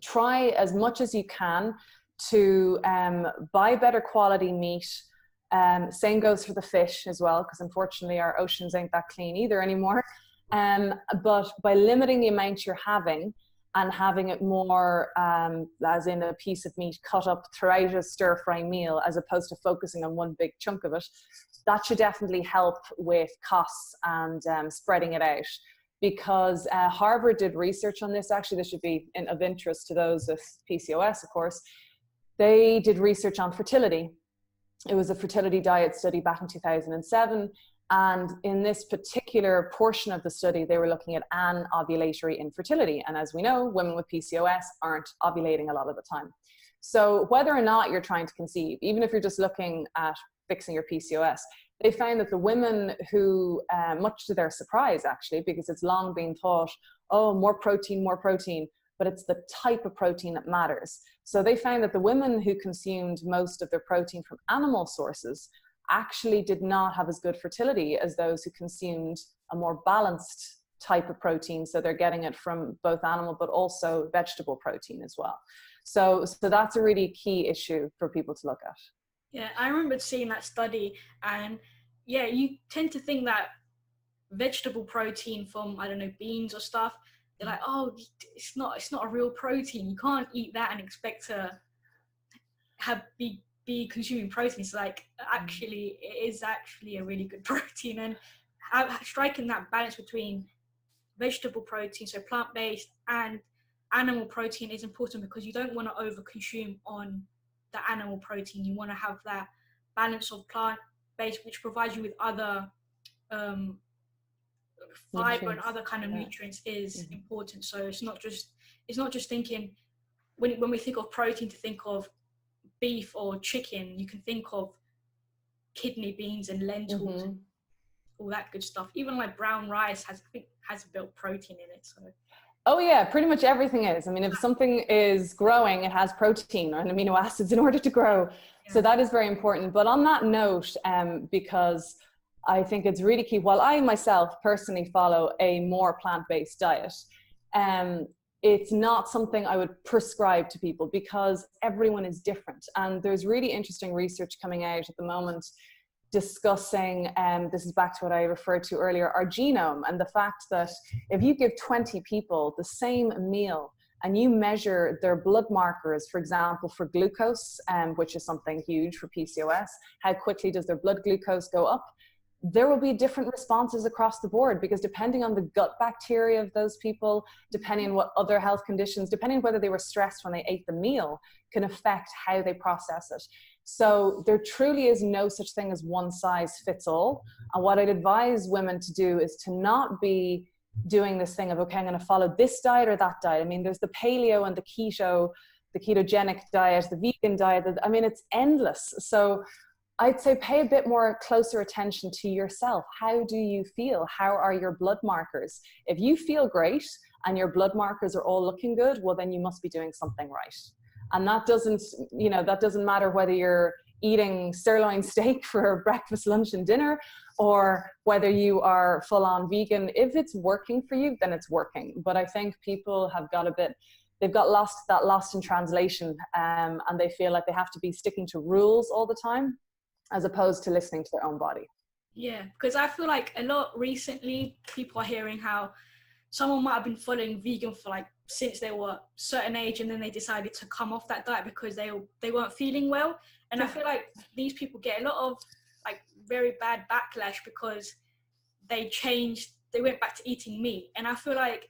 try as much as you can to buy better quality meat. Same goes for the fish as well, because unfortunately our oceans ain't that clean either anymore. But by limiting the amount you're having and having it more as in a piece of meat cut up throughout a stir-fry meal, as opposed to focusing on one big chunk of it, that should definitely help with costs and spreading it out. Because Harvard did research on this. Actually, this should be of interest to those with PCOS, of course. They did research on fertility. It was a fertility diet study back in 2007. And in this particular portion of the study, they were looking at anovulatory infertility. And as we know, women with PCOS aren't ovulating a lot of the time. So whether or not you're trying to conceive, even if you're just looking at fixing your PCOS, they found that the women who, much to their surprise actually, because it's long been thought, oh, more protein, but it's the type of protein that matters. So they found that the women who consumed most of their protein from animal sources actually did not have as good fertility as those who consumed a more balanced type of protein. So they're getting it from both animal, but also vegetable protein as well. So that's a really key issue for people to look at. Yeah, I remember seeing that study, and yeah, you tend to think that vegetable protein from, I don't know, beans or stuff, they're like, oh, it's not a real protein. You can't eat that and expect to be consuming protein. It's like, actually, it is actually a really good protein. And striking that balance between vegetable protein, so plant-based, and animal protein is important, because you don't want to over-consume on the animal protein. You want to have that balance of plant-based, which provides you with other fiber and other kind of nutrients is important. So it's not just thinking, when we think of protein, to think of beef or chicken. You can think of kidney beans and lentils, all that good stuff. Even like brown rice has a bit of protein in it. So. Oh yeah, pretty much everything is. I mean, if something is growing, it has protein and amino acids in order to grow. Yeah. So that is very important. But on that note, because I think it's really key, while I myself personally follow a more plant-based diet, it's not something I would prescribe to people, because everyone is different. And there's really interesting research coming out at the moment discussing, this is back to what I referred to earlier, our genome, and the fact that if you give 20 people the same meal and you measure their blood markers, for example, for glucose, which is something huge for PCOS, how quickly does their blood glucose go up? There will be different responses across the board, because depending on the gut bacteria of those people, depending on what other health conditions, depending on whether they were stressed when they ate the meal, can affect how they process it. So there truly is no such thing as one size fits all. And what I'd advise women to do is to not be doing this thing of, okay, I'm going to follow this diet or that diet. I mean, there's the paleo and the keto, the ketogenic diet, the vegan diet. I mean, it's endless. So I'd say pay a bit more closer attention to yourself. How do you feel? How are your blood markers? If you feel great and your blood markers are all looking good, well, then you must be doing something right. And that doesn't matter whether you're eating sirloin steak for breakfast, lunch, and dinner, or whether you are full on vegan. If it's working for you, then it's working. But I think people have got they've got lost in translation, and they feel like they have to be sticking to rules all the time, as opposed to listening to their own body. Yeah, because I feel like a lot recently, people are hearing how someone might have been following vegan for like since they were a certain age, and then they decided to come off that diet because they weren't feeling well. And I feel like these people get a lot of like very bad backlash because they went back to eating meat. And I feel like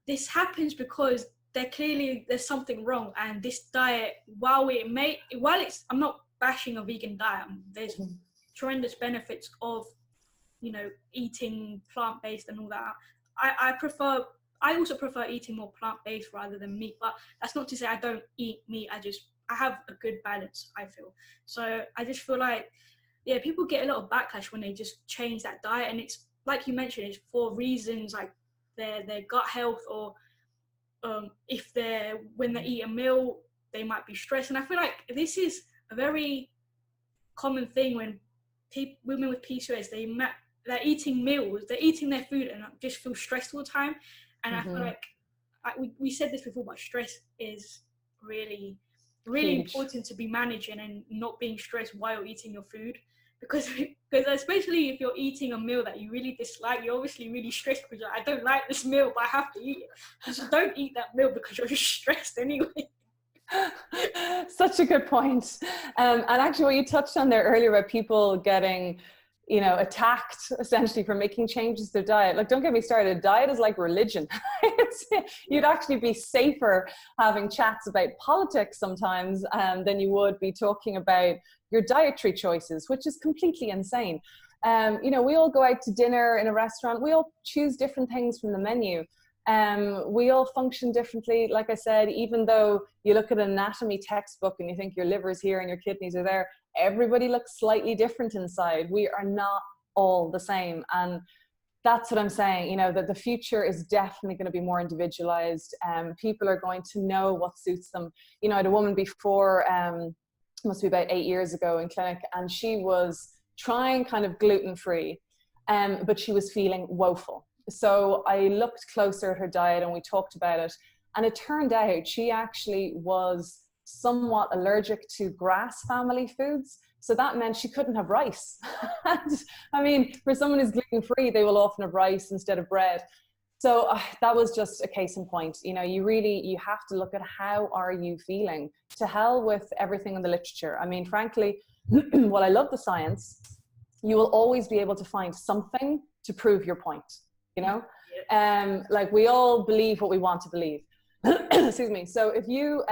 this happens because there's something wrong. And this diet, I'm not bashing a vegan diet, there's tremendous benefits of, eating plant-based and all that. I also prefer eating more plant-based rather than meat, but that's not to say I don't eat meat. I have a good balance, I feel. So I just feel like, yeah, people get a lot of backlash when they just change that diet, and it's like you mentioned, it's for reasons like their gut health, or when they eat a meal, they might be stressed. And I feel like this is a very common thing when women with PCOS, they're eating meals, they're eating their food and just feel stressed all the time. And I feel like we said this before, but stress is really, really important to be managing, and not being stressed while eating your food. because especially if you're eating a meal that you really dislike, you're obviously really stressed because you're like, I don't like this meal, but I have to eat it. Just don't eat that meal because you're just stressed anyway. Such a good point. And actually what you touched on there earlier about people getting, attacked essentially for making changes to their diet. Like, don't get me started. A diet is like religion. You'd actually be safer having chats about politics sometimes than you would be talking about your dietary choices, which is completely insane. We all go out to dinner in a restaurant. We all choose different things from the menu. We all function differently. Like I said, even though you look at an anatomy textbook and you think your liver's here and your kidneys are there, everybody looks slightly different inside. We are not all the same. And that's what I'm saying, that the future is definitely going to be more individualized. People are going to know what suits them. I had a woman before, must be about 8 years ago in clinic, and she was trying kind of gluten-free, but she was feeling woeful. So I looked closer at her diet and we talked about it. And it turned out she actually was somewhat allergic to grass family foods. So that meant she couldn't have rice. And, I mean, for someone who's gluten-free, they will often have rice instead of bread. So that was just a case in point. You have to look at how are you feeling. To hell with everything in the literature. I mean, frankly, while I love the science, you will always be able to find something to prove your point. Like we all believe what we want to believe. Excuse me. So if you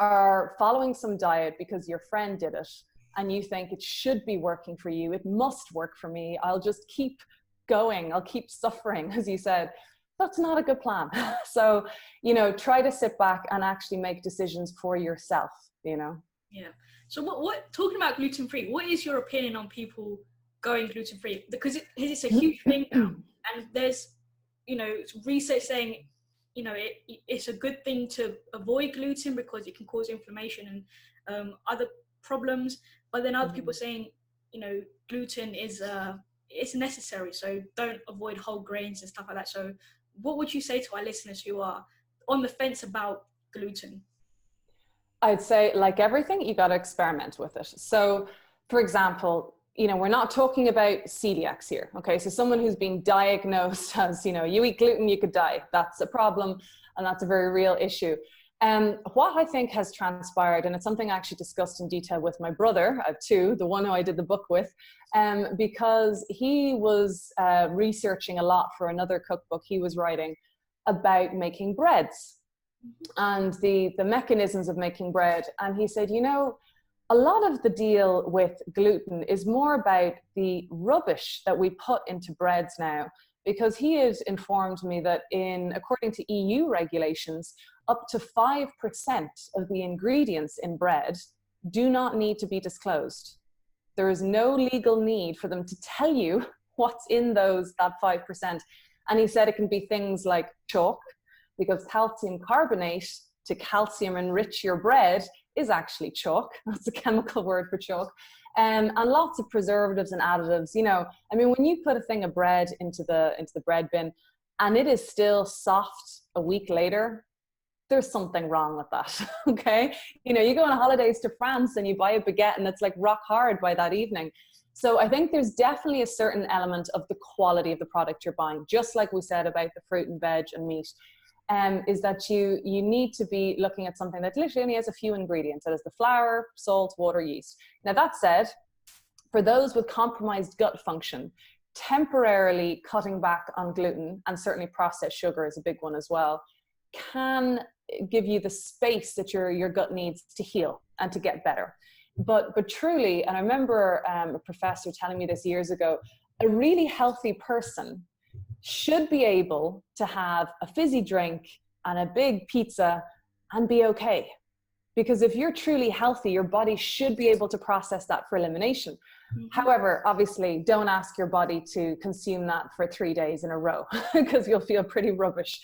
are following some diet because your friend did it and you think it should be working for you, it must work for me, I'll just keep going, I'll keep suffering, as you said, that's not a good plan. So, try to sit back and actually make decisions for yourself, Yeah. So what talking about gluten-free, what is your opinion on people going gluten-free? Because it's a huge thing now. And there's, research saying, it's a good thing to avoid gluten because it can cause inflammation and other problems. But then other people saying, gluten is it's necessary, so don't avoid whole grains and stuff like that. So what would you say to our listeners who are on the fence about gluten? I'd say, like everything, you got to experiment with it. So, for example, we're not talking about celiacs here. Okay. So someone who's been diagnosed as, you eat gluten, you could die. That's a problem. And that's a very real issue. What I think has transpired, and it's something I actually discussed in detail with my brother, I have two, the one who I did the book with, because he was researching a lot for another cookbook he was writing about making breads and the mechanisms of making bread. And he said, a lot of the deal with gluten is more about the rubbish that we put into breads now, because he has informed me that according to EU regulations, up to 5% of the ingredients in bread do not need to be disclosed. There is no legal need for them to tell you what's in that 5%. And he said it can be things like chalk, because calcium carbonate to calcium enrich your bread is actually chalk. That's a chemical word for chalk. And lots of preservatives and additives. When you put a thing of bread into the bread bin and it is still soft a week later, there's something wrong with that. Okay. You go on holidays to France and you buy a baguette and it's like rock hard by that evening. So I think there's definitely a certain element of the quality of the product you're buying, just like we said about the fruit and veg and meat. Is that you need to be looking at something that literally only has a few ingredients. That is the flour, salt, water, yeast. Now that said, for those with compromised gut function, temporarily cutting back on gluten, and certainly processed sugar is a big one as well, can give you the space that your gut needs to heal and to get better. But truly, and I remember a professor telling me this years ago, a really healthy person should be able to have a fizzy drink and a big pizza and be okay. Because if you're truly healthy, your body should be able to process that for elimination. Mm-hmm. However, obviously, don't ask your body to consume that for 3 days in a row because you'll feel pretty rubbish.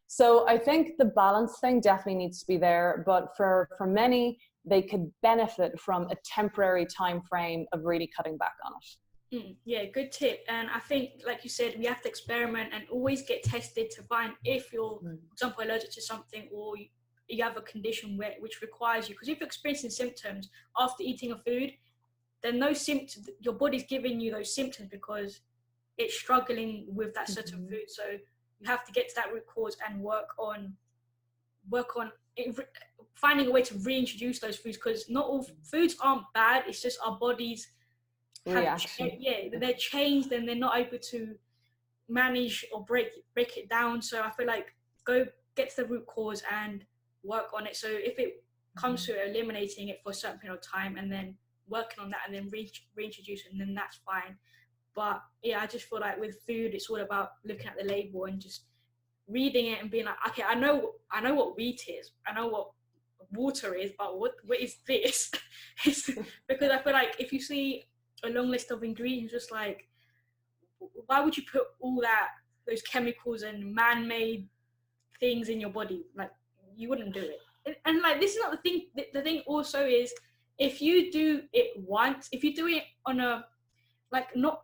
So I think the balance thing definitely needs to be there. But for many, they could benefit from a temporary time frame of really cutting back on it. Yeah, good tip. And I think, like you said, we have to experiment and always get tested to find if you're, for example, allergic to something, or you have a condition which requires you. Because if you're experiencing symptoms after eating a food, then those symptoms, your body's giving you those symptoms because it's struggling with that certain food. So you have to get to that root cause and work on it, finding a way to reintroduce those foods, because not all foods aren't bad. It's just our bodies they're changed and they're not able to manage or break it down. So I feel like go get to the root cause and work on it. So if it comes to eliminating it for a certain period of time and then working on that and then reintroduce it, and then that's fine. But yeah, I just feel like with food, it's all about looking at the label and just reading it and being like, okay, I know what wheat is, I know what water is, but what is this? Because I feel like if you see a long list of ingredients, just like, why would you put all those chemicals and man-made things in your body? Like, you wouldn't do it. And like, this is not the thing. The thing also is, if you do it once, if you do it on a, like, not,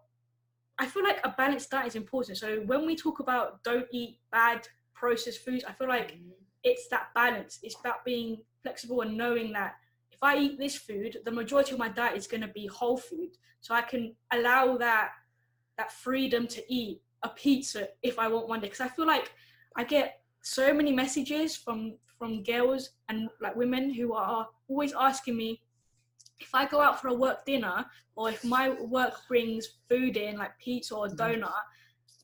I feel like a balanced diet is important. So when we talk about don't eat bad processed foods, I feel like it's that balance. It's about being flexible and knowing that if I eat this food, the majority of my diet is going to be whole food. So I can allow that freedom to eat a pizza if I want one day. Because I feel like I get so many messages from girls and like women who are always asking me, if I go out for a work dinner, or if my work brings food in, like pizza or donut,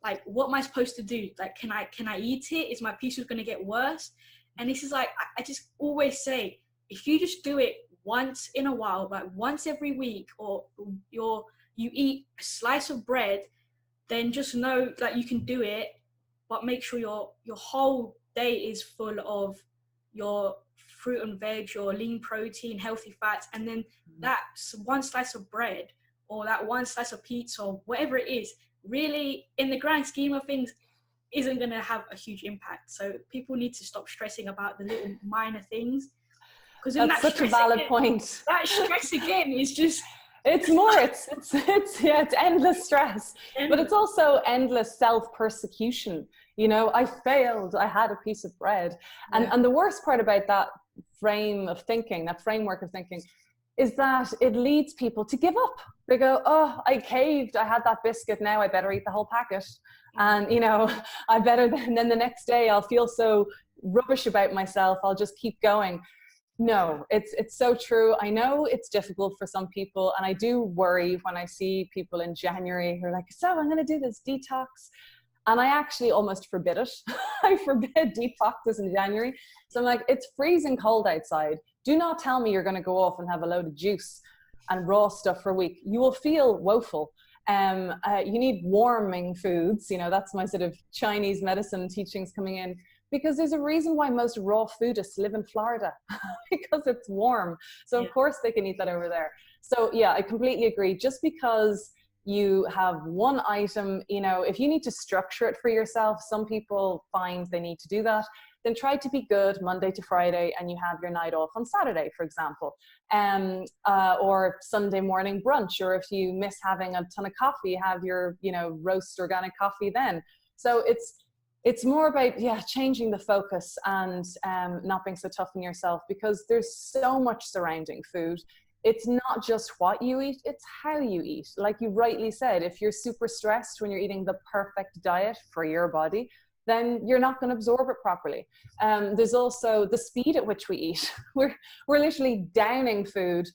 like, what am I supposed to do? Like, can I eat it? Is my PCOS going to get worse? And this is like, I just always say, if you just do it once in a while, like once every week, or you eat a slice of bread, then just know that you can do it, but make sure your whole day is full of your fruit and veg, your lean protein, healthy fats, and then that one slice of bread or that one slice of pizza or whatever it is, really, in the grand scheme of things, isn't going to have a huge impact. So people need to stop stressing about the little minor things, because that's such a valid point. That stress again is just, it's endless stress. But it's also endless self-persecution. You know, I failed, I had a piece of bread. And the worst part about that framework of thinking, is that it leads people to give up. They go, oh, I caved, I had that biscuit, now I better eat the whole packet. And, you know, then the next day I'll feel so rubbish about myself, I'll just keep going. No, it's so true. I know it's difficult for some people, and I do worry when I see people in January who are like, so I'm going to do this detox. And I actually almost forbid it. I forbid detoxes in January. So I'm like, it's freezing cold outside. Do not tell me you're going to go off and have a load of juice and raw stuff for a week. You will feel woeful. You need warming foods. You know, that's my sort of Chinese medicine teachings coming in, because there's a reason why most raw foodists live in Florida, because it's warm. So of course they can eat that over there. So yeah, I completely agree. Just because you have one item, you know, if you need to structure it for yourself, some people find they need to do that, then try to be good Monday to Friday, and you have your night off on Saturday, for example, or Sunday morning brunch, or if you miss having a ton of coffee, have your, you know, roast organic coffee then. So it's more about, changing the focus and not being so tough on yourself, because there's so much surrounding food. It's not just what you eat, it's how you eat. Like you rightly said, if you're super stressed when you're eating the perfect diet for your body, then you're not going to absorb it properly. There's also the speed at which we eat. We're literally downing food,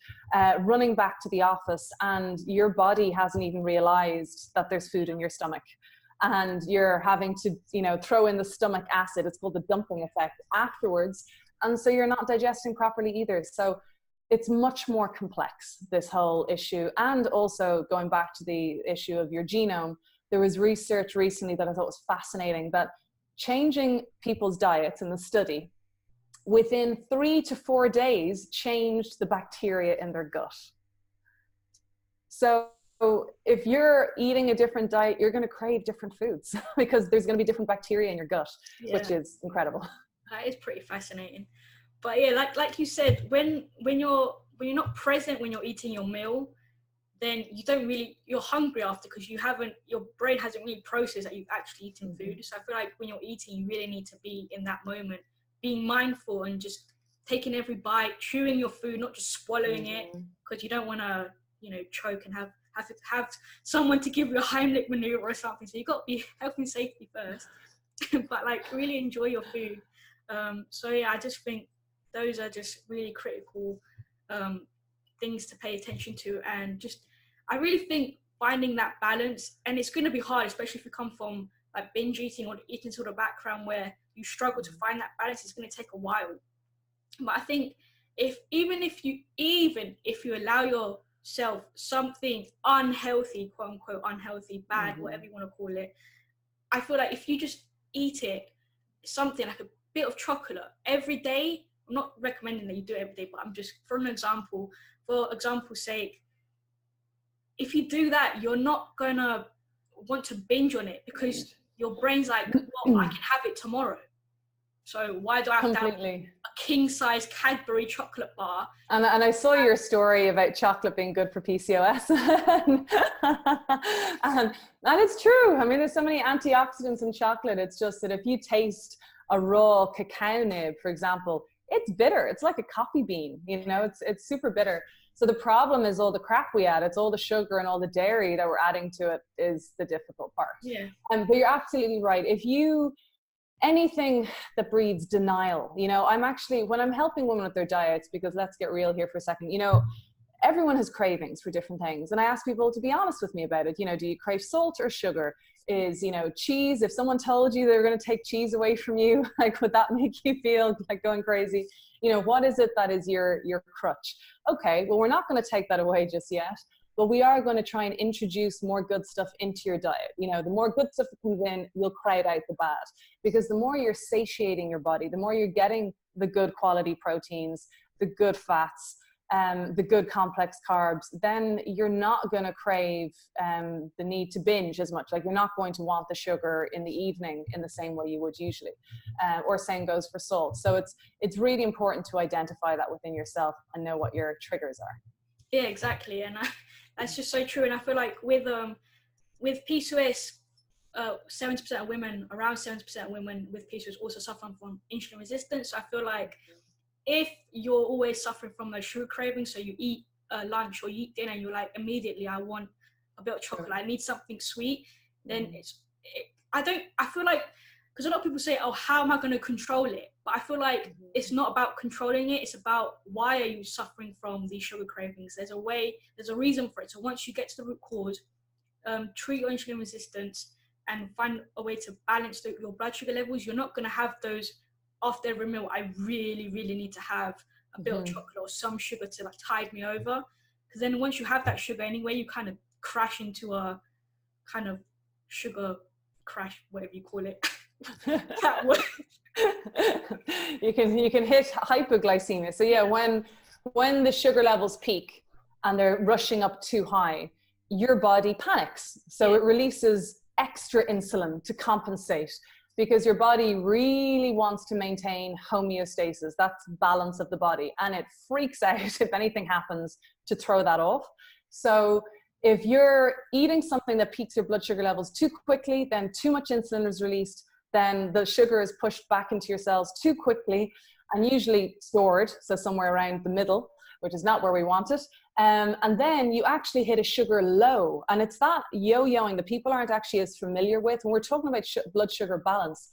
running back to the office, and your body hasn't even realized that there's food in your stomach. And you're having to, you know, throw in the stomach acid. It's called the dumping effect afterwards. And so you're not digesting properly either. So it's much more complex, this whole issue. And also going back to the issue of your genome, there was research recently that I thought was fascinating, that changing people's diets in the study within 3 to 4 days changed the bacteria in their gut. So if you're eating a different diet, you're going to crave different foods because there's going to be different bacteria in your gut, which is incredible. That is pretty fascinating. But yeah, like you said, when you're not present when you're eating your meal, then you're hungry after, because your brain hasn't really processed that you've actually eaten food. So I feel like when you're eating, you really need to be in that moment, being mindful and just taking every bite, chewing your food, not just swallowing it, because you don't want to choke and have someone to give you a Heimlich maneuver or something. So you got to be health and safety first, but like really enjoy your food. So yeah, I just think those are just really critical things to pay attention to, and just I really think finding that balance, and it's going to be hard, especially if you come from like binge eating or eating sort of background where you struggle to find that balance. It's going to take a while, but I think even if you allow yourself something unhealthy, quote unquote unhealthy, bad, whatever you want to call it, I feel like if you just eat it, something like a bit of chocolate every day. I'm not recommending that you do it every day, but I'm just for example's sake, if you do that, you're not gonna want to binge on it because your brain's like, well, I can have it tomorrow. So why do I have to have a king-size Cadbury chocolate bar? And I saw your story about chocolate being good for PCOS. and it's true. I mean, there's so many antioxidants in chocolate. It's just that if you taste a raw cacao nib, for example, it's bitter. It's like a coffee bean, it's super bitter. So the problem is all the crap we add. It's all the sugar and all the dairy that we're adding to it is the difficult part. Yeah. But you're absolutely right. Anything that breeds denial, I'm actually, when I'm helping women with their diets, because let's get real here for a second, everyone has cravings for different things. And I ask people to be honest with me about it. Do you crave salt or sugar? Is, cheese, if someone told you they're going to take cheese away from you, like, would that make you feel like going crazy? What is it that is your crutch? Okay, well, we're not going to take that away just yet, but we are going to try and introduce more good stuff into your diet. The more good stuff that comes in, you'll crowd out the bad, because the more you're satiating your body, the more you're getting the good quality proteins, the good fats, the good complex carbs, then you're not going to crave the need to binge as much. Like, you're not going to want the sugar in the evening in the same way you would usually, or same goes for salt. So it's really important to identify that within yourself and know what your triggers are. Yeah, exactly. And that's just so true. And I feel like with PCOS, 70% of women, around 70% of women with PCOS also suffer from insulin resistance. So I feel like if you're always suffering from those sugar cravings, so you eat lunch or you eat dinner and you're like, immediately I want a bit of chocolate, I need something sweet, then I feel like, because a lot of people say, oh, how am I going to control it? But I feel like it's not about controlling it. It's about, why are you suffering from these sugar cravings? There's a reason for it. So once you get to the root cause, treat your insulin resistance and find a way to balance your blood sugar levels. You're not going to have those after every meal, I really, really need to have a bit of chocolate or some sugar to like tide me over. Because then once you have that sugar anyway, you kind of crash into a kind of sugar crash, whatever you call it. You can hit hypoglycemia. So yeah, when the sugar levels peak and they're rushing up too high, your body panics. So it releases extra insulin to compensate, because your body really wants to maintain homeostasis. That's balance of the body. And it freaks out if anything happens to throw that off. So if you're eating something that peaks your blood sugar levels too quickly, then too much insulin is released, then the sugar is pushed back into your cells too quickly and usually stored, so somewhere around the middle, which is not where we want it. And then you actually hit a sugar low. And it's that yo-yoing that people aren't actually as familiar with. When we're talking about blood sugar balance,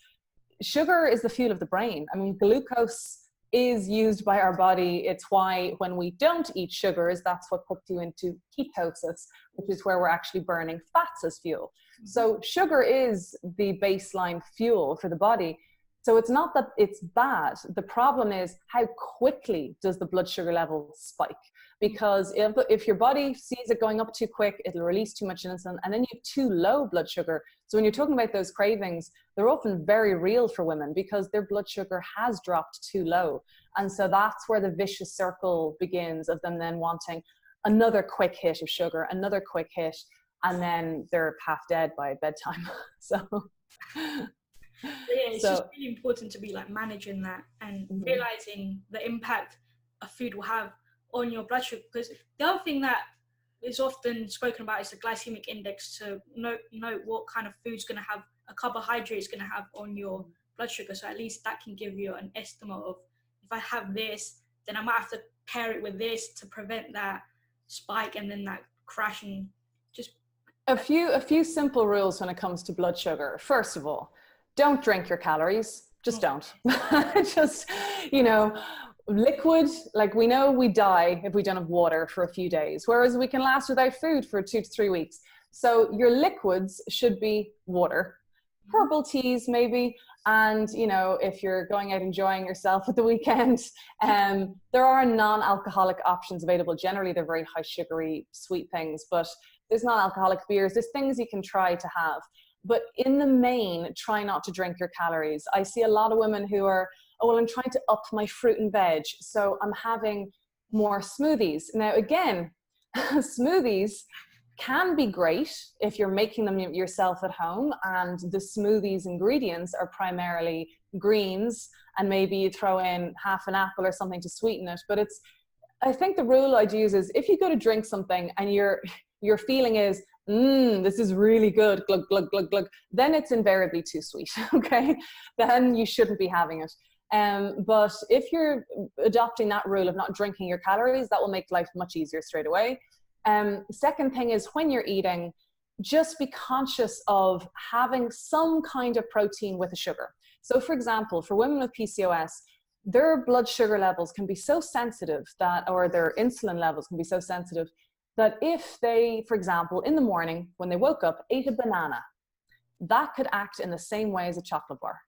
sugar is the fuel of the brain. I mean, glucose is used by our body. It's why when we don't eat sugars, that's what puts you into ketosis, which is where we're actually burning fats as fuel. So sugar is the baseline fuel for the body. So it's not that it's bad. The problem is, how quickly does the blood sugar level spike? Because if your body sees it going up too quick, it'll release too much insulin, and then you have too low blood sugar. So when you're talking about those cravings, they're often very real for women because their blood sugar has dropped too low. And so that's where the vicious circle begins of them then wanting another quick hit of sugar, another quick hit, and then they're half dead by bedtime. It's just really important to be like managing that and realizing the impact a food will have on your blood sugar. Because the other thing that is often spoken about is the glycemic index, to note what kind of food's going to have, a carbohydrate is going to have on your blood sugar. So at least that can give you an estimate of, if I have this, then I might have to pair it with this to prevent that. spike and then that crash and just... A few simple rules when it comes to blood sugar. First of all, don't drink your calories. Just don't. Just, you know, liquid, like we know we die if we don't have water for a few days, whereas we can last without food for 2 to 3 weeks. So your liquids should be water, herbal teas maybe, and you know, if you're going out enjoying yourself at the weekend, there are non-alcoholic options available. Generally, they're very high sugary, sweet things, but there's non-alcoholic beers. There's things you can try to have. But in the main, try not to drink your calories. I see a lot of women who are, oh, well, I'm trying to up my fruit and veg, so I'm having more smoothies. Now, again, smoothies can be great if you're making them yourself at home, and the smoothies ingredients are primarily greens, and maybe you throw in half an apple or something to sweeten it. But I think the rule I'd use is if you go to drink something and your feeling is, this is really good, glug, glug, glug, glug, then it's invariably too sweet, okay? Then you shouldn't be having it. But if you're adopting that rule of not drinking your calories, that will make life much easier straight away. Second thing is, when you're eating, just be conscious of having some kind of protein with a sugar. So for example, for women with PCOS, their blood sugar levels can be so sensitive that, or their insulin levels can be so sensitive that if they, for example, in the morning when they woke up, ate a banana, that could act in the same way as a chocolate bar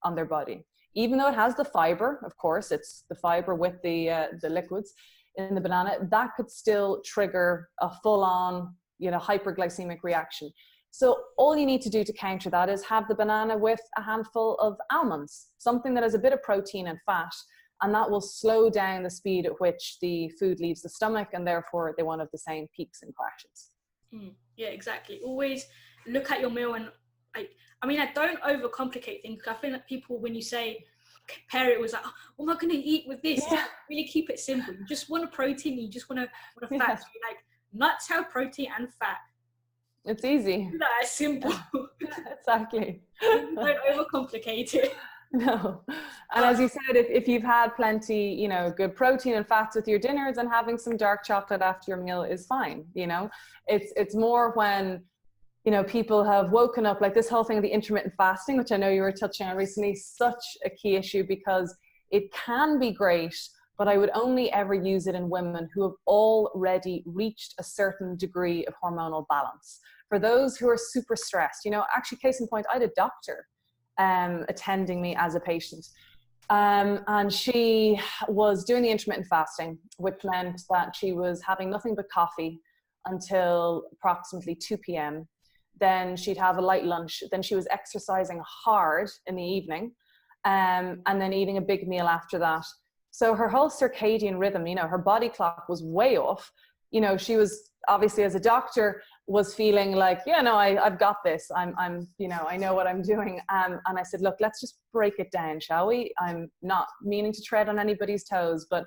on their body. Even though it has the fiber, of course, it's the fiber with the liquids in the banana, that could still trigger a full-on, you know, hyperglycemic reaction. So all you need to do to counter that is have the banana with a handful of almonds, something that has a bit of protein and fat, and that will slow down the speed at which the food leaves the stomach, and therefore they won't have the same peaks and crashes. Yeah, exactly. Always look at your meal, and I mean, I don't overcomplicate things. I think that people, when you say compare it, was like, oh, what am I going to eat with this? Yeah. Really keep it simple. You just want a protein, you just want a fat. Yeah. So like, nuts have protein and fat. It's easy. That's simple. Exactly. Don't overcomplicate it. No. And as you said, if you've had plenty, you know, good protein and fats with your dinners, and having some dark chocolate after your meal is fine. You know, it's more when, you know, people have woken up, like this whole thing of the intermittent fasting, which I know you were touching on recently, such a key issue, because it can be great, but I would only ever use it in women who have already reached a certain degree of hormonal balance. For those who are super stressed, you know, actually, case in point, I had a doctor attending me as a patient. And she was doing the intermittent fasting, which meant that she was having nothing but coffee until approximately 2 p.m. Then she'd have a light lunch. Then she was exercising hard in the evening, and then eating a big meal after that. So her whole circadian rhythm, you know, her body clock was way off. You know, she was obviously, as a doctor, was feeling like, yeah, no, I've got this. I'm, you know, I know what I'm doing. And I said, look, let's just break it down, shall we? I'm not meaning to tread on anybody's toes, but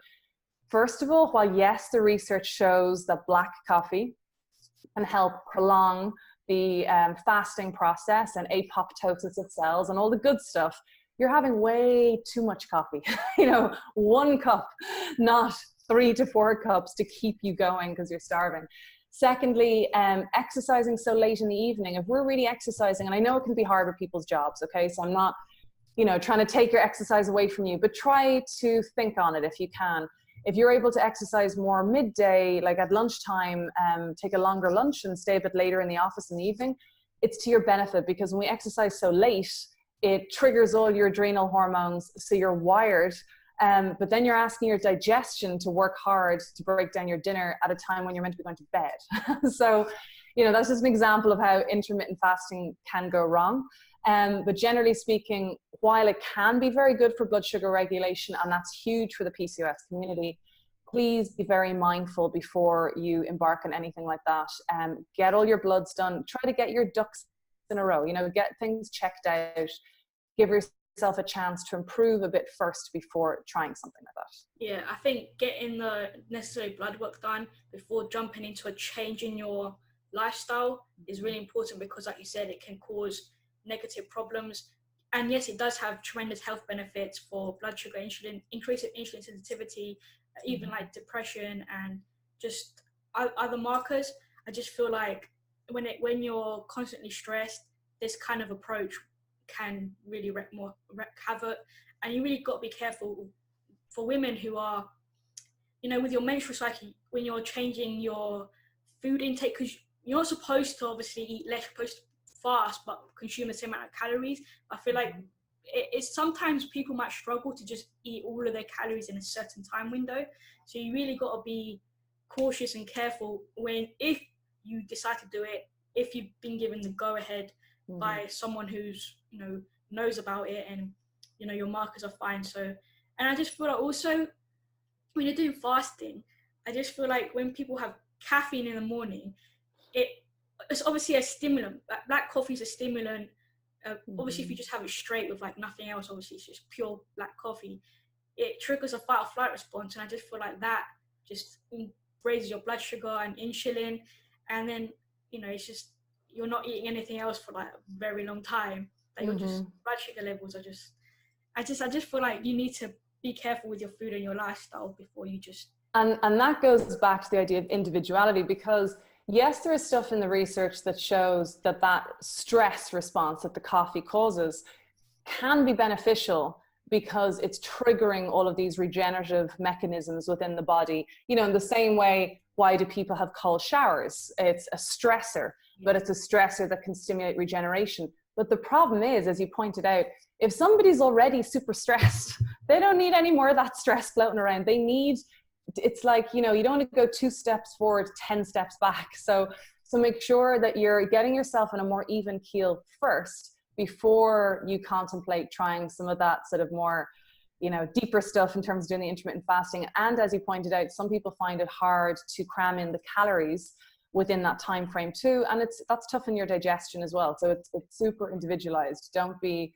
first of all, while yes, the research shows that black coffee can help prolong the fasting process and apoptosis of cells and all the good stuff, you're having way too much coffee. You know, 1 cup, not 3 to 4 cups to keep you going because you're starving. Secondly, exercising so late in the evening. If we're really exercising, and I know it can be hard with people's jobs, okay? So I'm not, you know, trying to take your exercise away from you, but try to think on it if you can. If you're able to exercise more midday, like at lunchtime, take a longer lunch and stay a bit later in the office in the evening, it's to your benefit, because when we exercise so late, it triggers all your adrenal hormones, so you're wired. But then you're asking your digestion to work hard to break down your dinner at a time when you're meant to be going to bed. So, you know, that's just an example of how intermittent fasting can go wrong. But generally speaking, while it can be very good for blood sugar regulation, and that's huge for the PCOS community, please be very mindful before you embark on anything like that. Get all your bloods done. Try to get your ducks in a row, you know, get things checked out. Give yourself a chance to improve a bit first before trying something like that. Yeah, I think getting the necessary blood work done before jumping into a change in your lifestyle is really important, because like you said, it can cause negative problems. And yes, it does have tremendous health benefits for blood sugar, insulin, increase of insulin sensitivity, even like depression, and just other markers. I just feel like when you're constantly stressed, this kind of approach can really wreak havoc. And you really got to be careful for women who are, with your menstrual cycle, when you're changing your food intake, because you're not supposed to obviously eat less, you're supposed to fast, but consume the same amount of calories. I feel like it's sometimes people might struggle to just eat all of their calories in a certain time window. So you really got to be cautious and careful if you decide to do it, if you've been given the go ahead by someone who's, knows about it, and, your markers are fine. So, and I just feel like also when you're doing fasting, I just feel like when people have caffeine in the morning, it's obviously a stimulant. Black coffee is a stimulant. Obviously, if you just have it straight with like nothing else, obviously it's just pure black coffee, it triggers a fight or flight response. And I just feel like that just raises your blood sugar and insulin. And then, it's just, you're not eating anything else for like a very long time. That your just blood sugar levels are just, I just feel like you need to be careful with your food and your lifestyle before you just. And that goes back to the idea of individuality, because yes, there is stuff in the research that shows that stress response that the coffee causes can be beneficial because it's triggering all of these regenerative mechanisms within the body. In the same way, why do people have cold showers? It's a stressor, but it's a stressor that can stimulate regeneration. But the problem is, as you pointed out, if somebody's already super stressed, they don't need any more of that stress floating around. It's like, you don't want to go 2 steps forward, 10 steps back. So make sure that you're getting yourself on a more even keel first before you contemplate trying some of that sort of more, deeper stuff in terms of doing the intermittent fasting. And as you pointed out, some people find it hard to cram in the calories within that time frame too. And that's tough in your digestion as well. So it's super individualized. Don't be,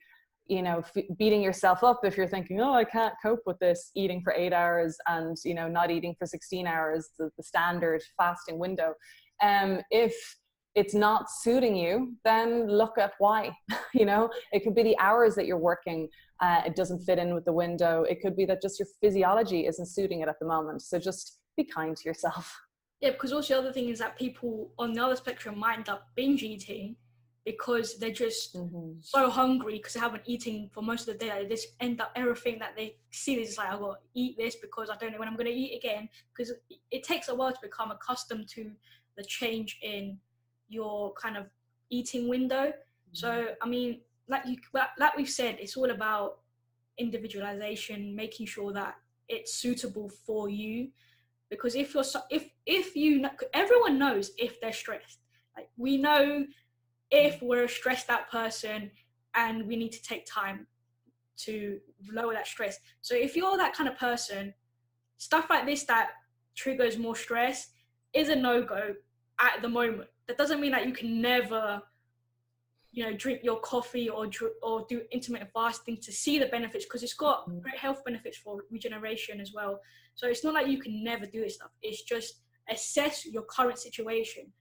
beating yourself up if you're thinking, oh, I can't cope with this eating for 8 hours and, not eating for 16 hours, the standard fasting window. If it's not suiting you, then look at why. It could be the hours that you're working, it doesn't fit in with the window. It could be that just your physiology isn't suiting it at the moment. So just be kind to yourself. Yeah, because also the other thing is that people on the other spectrum might end up binge eating because they're just so hungry because they haven't eaten for most of the day. They just end up everything that they see is like, I've got to eat this because I don't know when I'm going to eat again. Because it takes a while to become accustomed to the change in your kind of eating window. So, I mean, like we've said, it's all about individualization, making sure that it's suitable for you. Because if everyone knows if they're stressed. Like we know if we're a stressed out person and we need to take time to lower that stress. So if you're that kind of person, stuff like this that triggers more stress is a no-go at the moment. That doesn't mean that you can never, drink your coffee or do intermittent fasting to see the benefits, because it's got great health benefits for regeneration as well. So it's not like you can never do this stuff. It's just assess your current situation.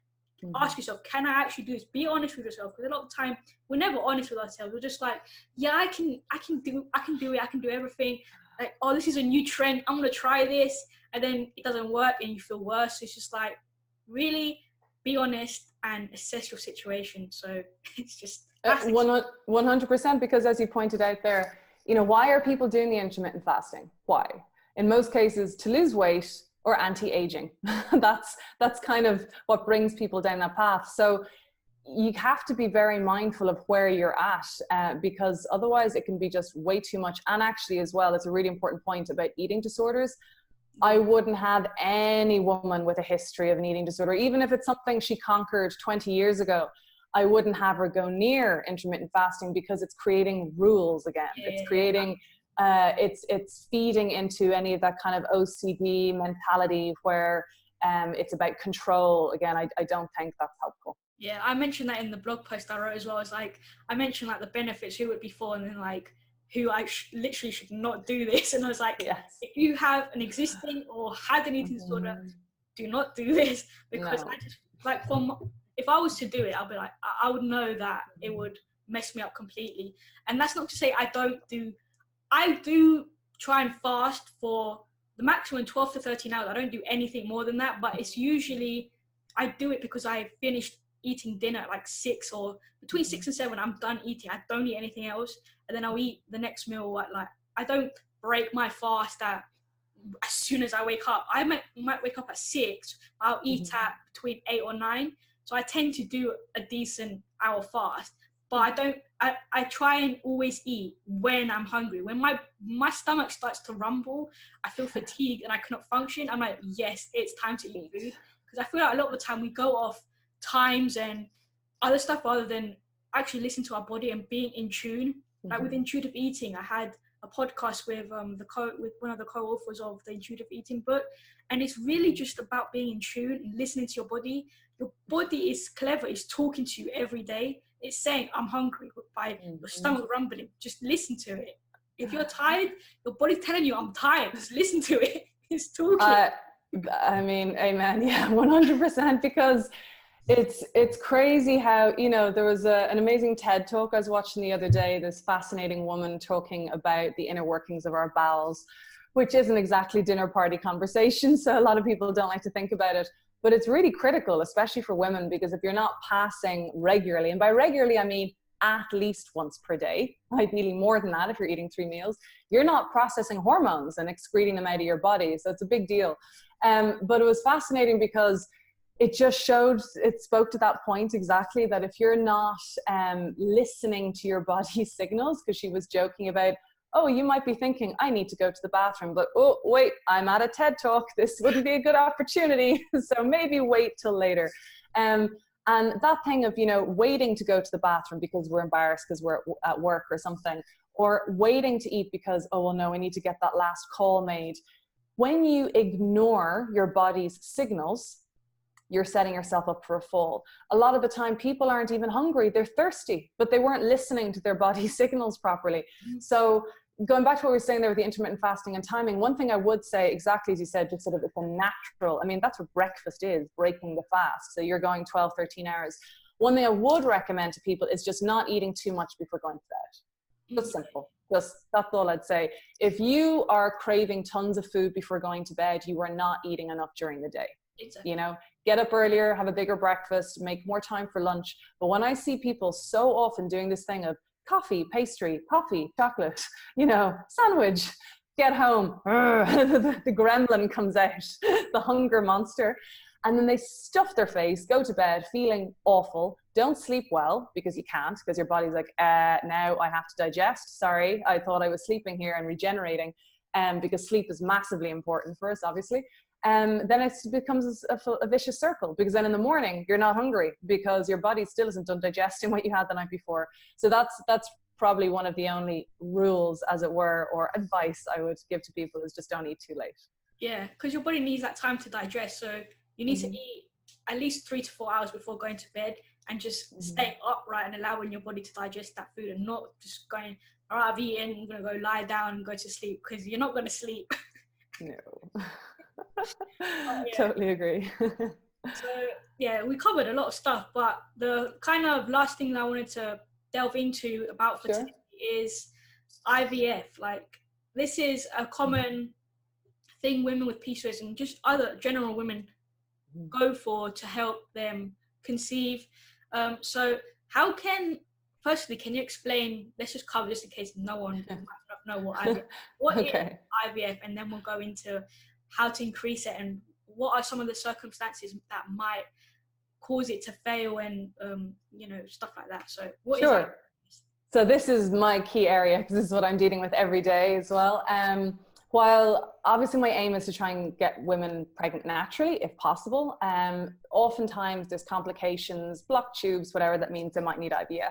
Ask yourself, can I actually do this? Be honest with yourself, because a lot of the time we're never honest with ourselves. We're just like, yeah, I can do it. I can do everything. Like, oh, this is a new trend. I'm gonna try this, and then it doesn't work, and you feel worse. It's just like, really be honest and assess your situation. So it's just 100%, because as you pointed out there, why are people doing the intermittent fasting? Why? In most cases, to lose weight or anti-aging. That's kind of what brings people down that path. So you have to be very mindful of where you're at, because otherwise it can be just way too much. And actually as well, it's a really important point about eating disorders. I wouldn't have any woman with a history of an eating disorder, even if it's something she conquered 20 years ago. I wouldn't have her go near intermittent fasting, because it's creating rules again. It's creating, it's feeding into any of that kind of OCD mentality where it's about control. Again, I don't think that's helpful. Yeah, I mentioned that in the blog post I wrote as well. It's like, I mentioned like the benefits, who would be for, and then like who I literally should not do this. And I was like, yes, if you have an existing or had an eating disorder, do not do this, because I just like if I was to do it, I'll be like, I would know that it would mess me up completely. And that's not to say I do try and fast for the maximum 12 to 13 hours. I don't do anything more than that, but it's usually, I do it because I finished eating dinner at like 6 or between 6 and 7. I'm done eating. I don't eat anything else. And then I'll eat the next meal at like, I don't break my fast as soon as I wake up. I might wake up at 6. I'll eat at between 8 or 9. So I tend to do a decent hour fast, but I try and always eat when I'm hungry. When my stomach starts to rumble, I feel fatigued and I cannot function. I'm like, yes, it's time to eat food. Because I feel like a lot of the time we go off times and other stuff rather than actually listen to our body and being in tune. Like with intuitive eating, I had a podcast with with one of the co-authors of the intuitive eating book, and it's really just about being in tune and listening to your body. Your body is clever. It's talking to you every day. It's saying, I'm hungry, by your stomach rumbling. Just listen to it. If you're tired, your body's telling you, I'm tired. Just listen to it. It's talking. I mean, amen. Yeah, 100%, because it's crazy how, you know, there was an amazing TED talk I was watching the other day, this fascinating woman talking about the inner workings of our bowels, which isn't exactly dinner party conversation. So a lot of people don't like to think about it, but it's really critical, especially for women, because if you're not passing regularly, and by regularly, I mean at least once per day, ideally more than that if you're eating 3 meals, you're not processing hormones and excreting them out of your body. So it's a big deal. But it was fascinating because it just showed, it spoke to that point exactly, that if you're not listening to your body's signals, because she was joking about, oh, you might be thinking, I need to go to the bathroom, but oh, wait, I'm at a TED talk. This wouldn't be a good opportunity. So maybe wait till later. And that thing of, you know, waiting to go to the bathroom because we're embarrassed because we're at work or something, or waiting to eat because, oh, well, no, I need to get that last call made. When you ignore your body's signals, you're setting yourself up for a fall. A lot of the time, people aren't even hungry. They're thirsty, but they weren't listening to their body signals properly. So going back to what we were saying there with the intermittent fasting and timing, one thing I would say, exactly as you said, just sort of it's a natural, I mean, that's what breakfast is, breaking the fast. So you're going 12, 13 hours. One thing I would recommend to people is just not eating too much before going to bed. Just simple. Just, that's all I'd say. If you are craving tons of food before going to bed, you are not eating enough during the day. Exactly. You know, get up earlier, have a bigger breakfast, make more time for lunch. But when I see people so often doing this thing of coffee, pastry, coffee, chocolate, you know, sandwich, get home, the gremlin comes out, the hunger monster, and then they stuff their face, go to bed feeling awful, don't sleep well because you can't, because your body's like, now I have to digest. Sorry, I thought I was sleeping here and regenerating, because sleep is massively important for us, obviously. Then it becomes a vicious circle, because then in the morning you're not hungry because your body still isn't done digesting what you had the night before. So that's probably one of the only rules, as it were, or advice I would give to people, is just don't eat too late. Yeah, because your body needs that time to digest. So you need to eat at least 3 to 4 hours before going to bed, and just stay upright and allowing your body to digest that food, and not just going, all right, I've eaten, I'm going to go lie down and go to sleep, because you're not going to sleep. No. Totally agree. So yeah, we covered a lot of stuff, but the kind of last thing that I wanted to delve into about fertility is IVF. Like, this is a common thing women with PCOS and just other general women go for to help them conceive. So how firstly, can you explain, let's just cover this in case no one might not know what IVF, what is IVF, and then we'll go into how to increase it and what are some of the circumstances that might cause it to fail, and you know, stuff like that. So what is IVF? So this is my key area, because this is what I'm dealing with every day as well. While obviously my aim is to try and get women pregnant naturally, if possible, oftentimes there's complications, blocked tubes, whatever that means, they might need IVF.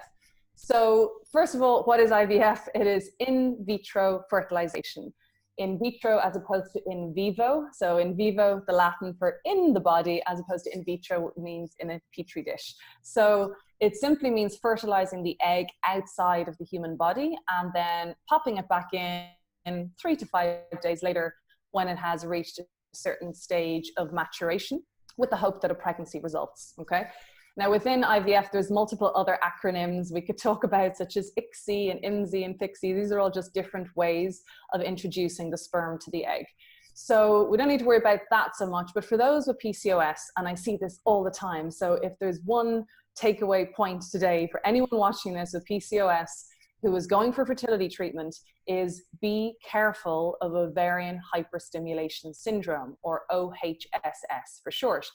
So first of all, what is IVF? It is in vitro fertilization. In vitro as opposed to in vivo. So in vivo, the Latin for in the body, as opposed to in vitro means in a petri dish. So it simply means fertilizing the egg outside of the human body and then popping it back in 3 to 5 days later when it has reached a certain stage of maturation, with the hope that a pregnancy results, okay? Now within IVF, there's multiple other acronyms we could talk about, such as ICSI and IMSI and FIXI. These are all just different ways of introducing the sperm to the egg. So we don't need to worry about that so much. But for those with PCOS, and I see this all the time, so if there's one takeaway point today for anyone watching this with PCOS who is going for fertility treatment, is be careful of ovarian hyperstimulation syndrome, or OHSS for short.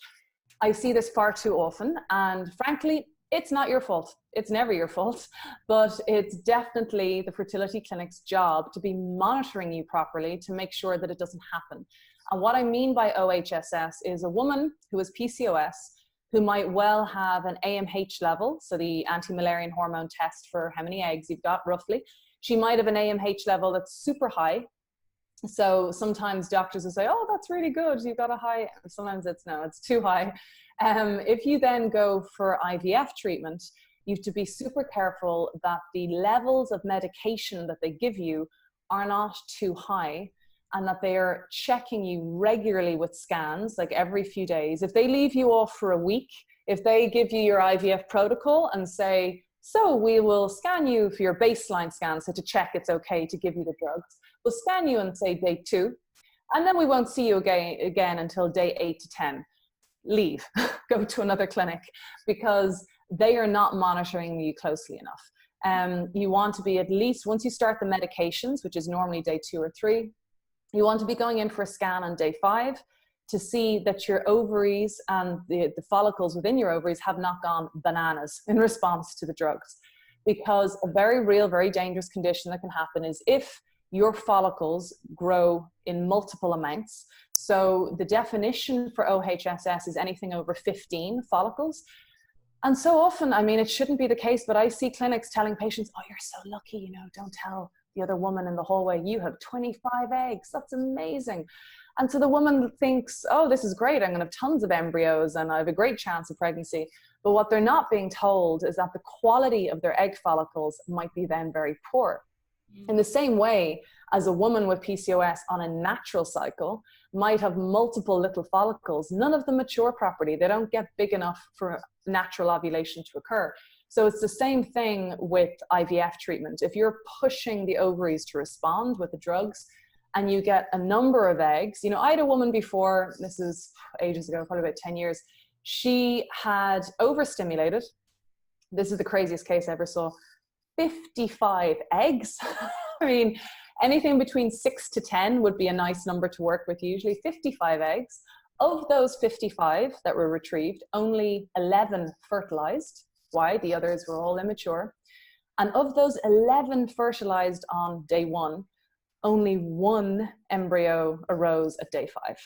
I see this far too often, and frankly, it's not your fault. It's never your fault, but it's definitely the fertility clinic's job to be monitoring you properly to make sure that it doesn't happen. And what I mean by OHSS is a woman who has PCOS who might well have an AMH level, so the anti-Müllerian hormone test for how many eggs you've got roughly. She might have an AMH level that's super high. So sometimes doctors will say, oh, that's really good, you've got a high. Sometimes it's no, it's too high. If you then go for IVF treatment, you have to be super careful that the levels of medication that they give you are not too high, and that they are checking you regularly with scans, like every few days. If they leave you off for a week, if they give you your IVF protocol and say, so we will scan you for your baseline scan, so to check it's okay to give you the drugs, we'll scan you on say day 2, and then we won't see you again until day 8 to 10. Leave, go to another clinic, because they are not monitoring you closely enough. You want to be, at least once you start the medications, which is normally day 2 or 3, you want to be going in for a scan on day 5 to see that your ovaries and the follicles within your ovaries have not gone bananas in response to the drugs. Because a very real, very dangerous condition that can happen is if your follicles grow in multiple amounts. So the definition for OHSS is anything over 15 follicles. And so often, I mean, it shouldn't be the case, but I see clinics telling patients, oh, you're so lucky, you know, don't tell the other woman in the hallway, you have 25 eggs, that's amazing. And so the woman thinks, oh, this is great, I'm gonna have tons of embryos and I have a great chance of pregnancy. But what they're not being told is that the quality of their egg follicles might be then very poor. In the same way as a woman with PCOS on a natural cycle might have multiple little follicles, none of them mature properly. They don't get big enough for natural ovulation to occur. So it's the same thing with IVF treatment. If you're pushing the ovaries to respond with the drugs and you get a number of eggs, you know, I had a woman before, this is ages ago, probably about 10 years, she had overstimulated. This is the craziest case I ever saw. 55 eggs. I mean, anything between 6 to 10 would be a nice number to work with, usually 55 eggs. Of those 55 that were retrieved, only 11 fertilized. Why? The others were all immature. And of those 11 fertilized on day 1, only 1 embryo arose at day 5.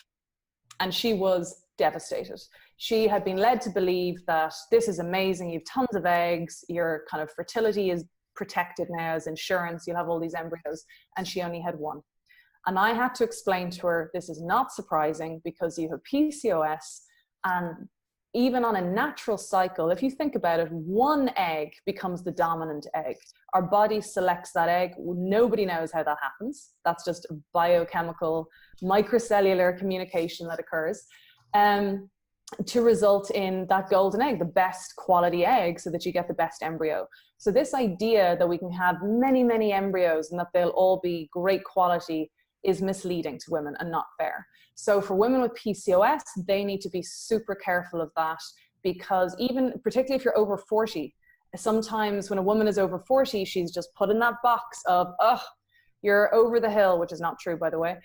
And she was devastated. She had been led to believe that this is amazing, you have tons of eggs, your kind of fertility is protected now as insurance, you'll have all these embryos, and she only had 1. And I had to explain to her, this is not surprising because you have PCOS, and even on a natural cycle, if you think about it, 1 egg becomes the dominant egg. Our body selects that egg. Nobody knows how that happens. That's just a biochemical, microcellular communication that occurs to result in that golden egg, the best quality egg, so that you get the best embryo. So this idea that we can have many, many embryos and that they'll all be great quality is misleading to women and not fair. So for women with PCOS, they need to be super careful of that, because even particularly if you're over 40, sometimes when a woman is over 40, she's just put in that box of, oh, you're over the hill, which is not true, by the way.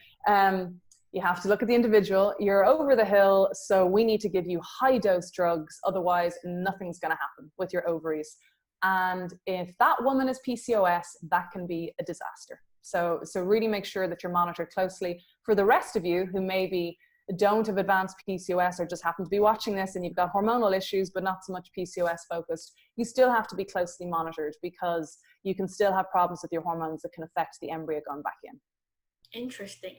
You have to look at the individual. You're over the hill, so we need to give you high dose drugs. Otherwise, nothing's going to happen with your ovaries. And if that woman is PCOS, that can be a disaster. So really make sure that you're monitored closely. For the rest of you who maybe don't have advanced PCOS or just happen to be watching this and you've got hormonal issues but not so much PCOS focused, you still have to be closely monitored, because you can still have problems with your hormones that can affect the embryo going back in. Interesting.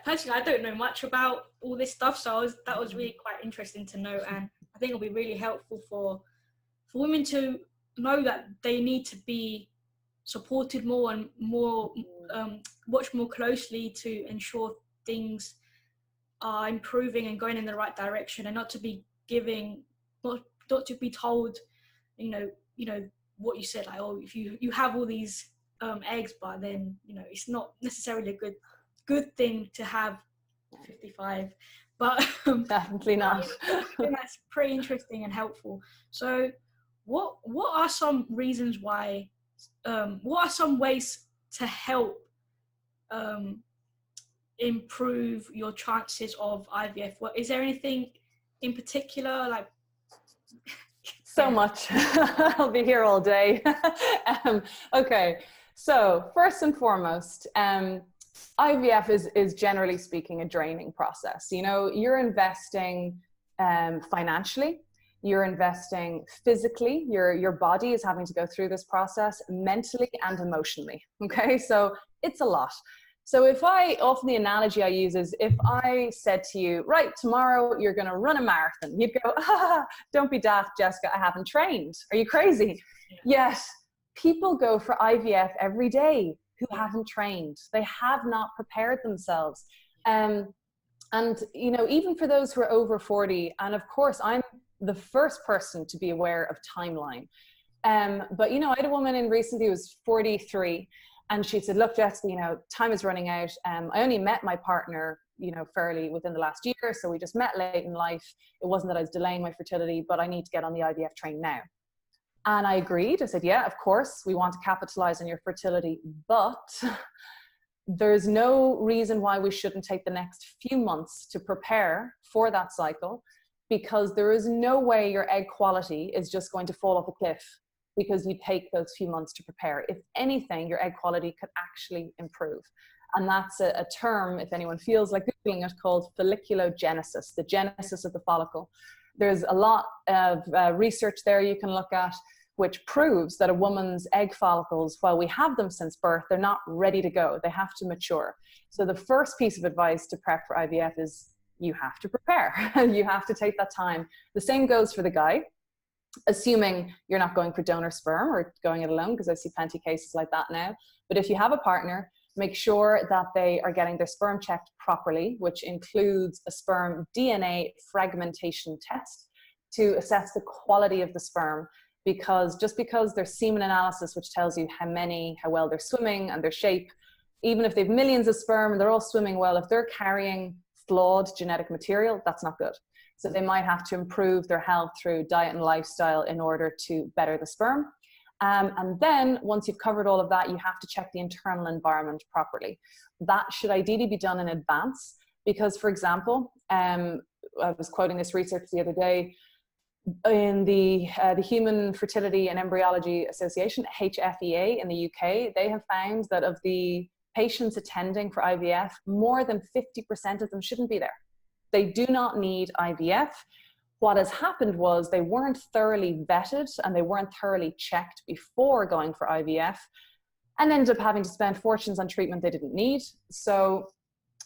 Personally, I don't know much about all this stuff, so that was really quite interesting to know, and I think it'll be really helpful for women to know that they need to be supported more and more, watch more closely to ensure things are improving and going in the right direction, and not to be told, you know what you said, like, oh, if you have all these eggs, but then, you know, it's not necessarily a good thing to have 55, but Definitely not. I think that's pretty interesting and helpful. So what are some reasons why, what are some ways to help improve your chances of IVF? What, is there anything in particular, like? So much. I'll be here all day. Okay, so first and foremost, IVF is generally speaking a draining process. You know, you're investing financially, you're investing physically, your body is having to go through this process mentally and emotionally. Okay, so it's a lot. So often the analogy I use is, if I said to you, right, tomorrow you're going to run a marathon, you'd go, don't be daft, Jessica, I haven't trained. Are you crazy? Yeah. Yet people go for IVF every day who haven't trained. They have not prepared themselves. And, you know, even for those who are over 40, and of course, I'm the first person to be aware of timeline. But, you know, I had a woman in recently who was 43, and she said, look, Jessica, you know, time is running out. I only met my partner, you know, fairly within the last year. So we just met late in life. It wasn't that I was delaying my fertility, but I need to get on the IVF train now. And I agreed. I said, yeah, of course, we want to capitalize on your fertility, but there's no reason why we shouldn't take the next few months to prepare for that cycle, because there is no way your egg quality is just going to fall off a cliff because you take those few months to prepare. If anything, your egg quality could actually improve. And that's a term, if anyone feels like Googling it, called folliculogenesis, the genesis of the follicle. There's a lot of research there you can look at, which proves that a woman's egg follicles, while we have them since birth, they're not ready to go. They have to mature. So the first piece of advice to prep for IVF is you have to prepare. You have to take that time. The same goes for the guy, assuming you're not going for donor sperm or going it alone, because I see plenty of cases like that now. But if you have a partner, make sure that they are getting their sperm checked properly, which includes a sperm DNA fragmentation test to assess the quality of the sperm. Because just because there's semen analysis, which tells you how well they're swimming and their shape, even if they have millions of sperm and they're all swimming well, if they're carrying flawed genetic material, that's not good. So they might have to improve their health through diet and lifestyle in order to better the sperm. And then once you've covered all of that, you have to check the internal environment properly. That should ideally be done in advance, because, for example, I was quoting this research the other day in the Human Fertility and Embryology Association, HFEA in the UK. They have found that of the patients attending for IVF, more than 50% of them shouldn't be there. They do not need IVF. What has happened was they weren't thoroughly vetted and they weren't thoroughly checked before going for IVF, and ended up having to spend fortunes on treatment they didn't need. So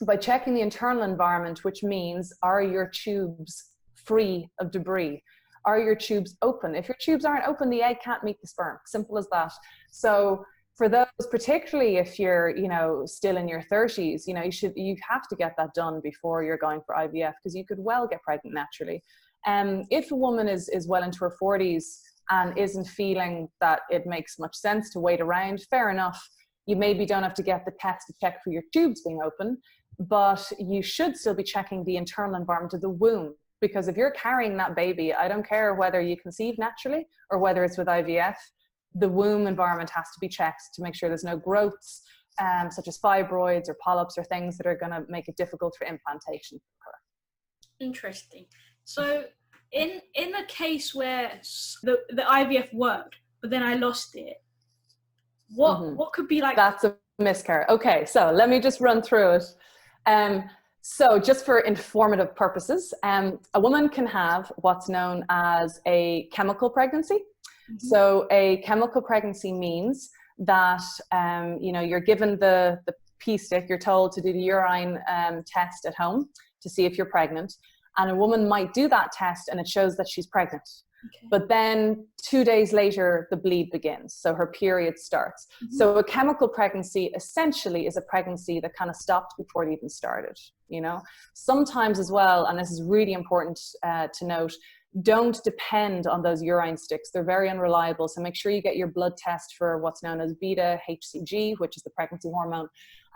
by checking the internal environment, which means, are your tubes free of debris? Are your tubes open? If your tubes aren't open, the egg can't meet the sperm. Simple as that. So for those, particularly if you're, you know, still in your 30s, you know, you have to get that done before you're going for IVF, because you could well get pregnant naturally. If a woman is well into her 40s and isn't feeling that it makes much sense to wait around, fair enough. You maybe don't have to get the test to check for your tubes being open, but you should still be checking the internal environment of the womb. Because if you're carrying that baby, I don't care whether you conceive naturally or whether it's with IVF, the womb environment has to be checked to make sure there's no growths, such as fibroids or polyps or things that are going to make it difficult for implantation. Interesting. So in a case where the IVF worked, but then I lost it, what could be like? That's a miscarriage. Okay, so let me just run through it. So just for informative purposes, a woman can have what's known as a chemical pregnancy. So a chemical pregnancy means that, you know, you're given the pee stick, you're told to do the urine test at home to see if you're pregnant. And a woman might do that test and it shows that she's pregnant. Okay. But then 2 days later, the bleed begins. So her period starts. So a chemical pregnancy essentially is a pregnancy that kind of stopped before it even started, you know. Sometimes as well, and this is really important to note, don't depend on those urine sticks. They're very unreliable. So make sure you get your blood test for what's known as beta HCG, which is the pregnancy hormone.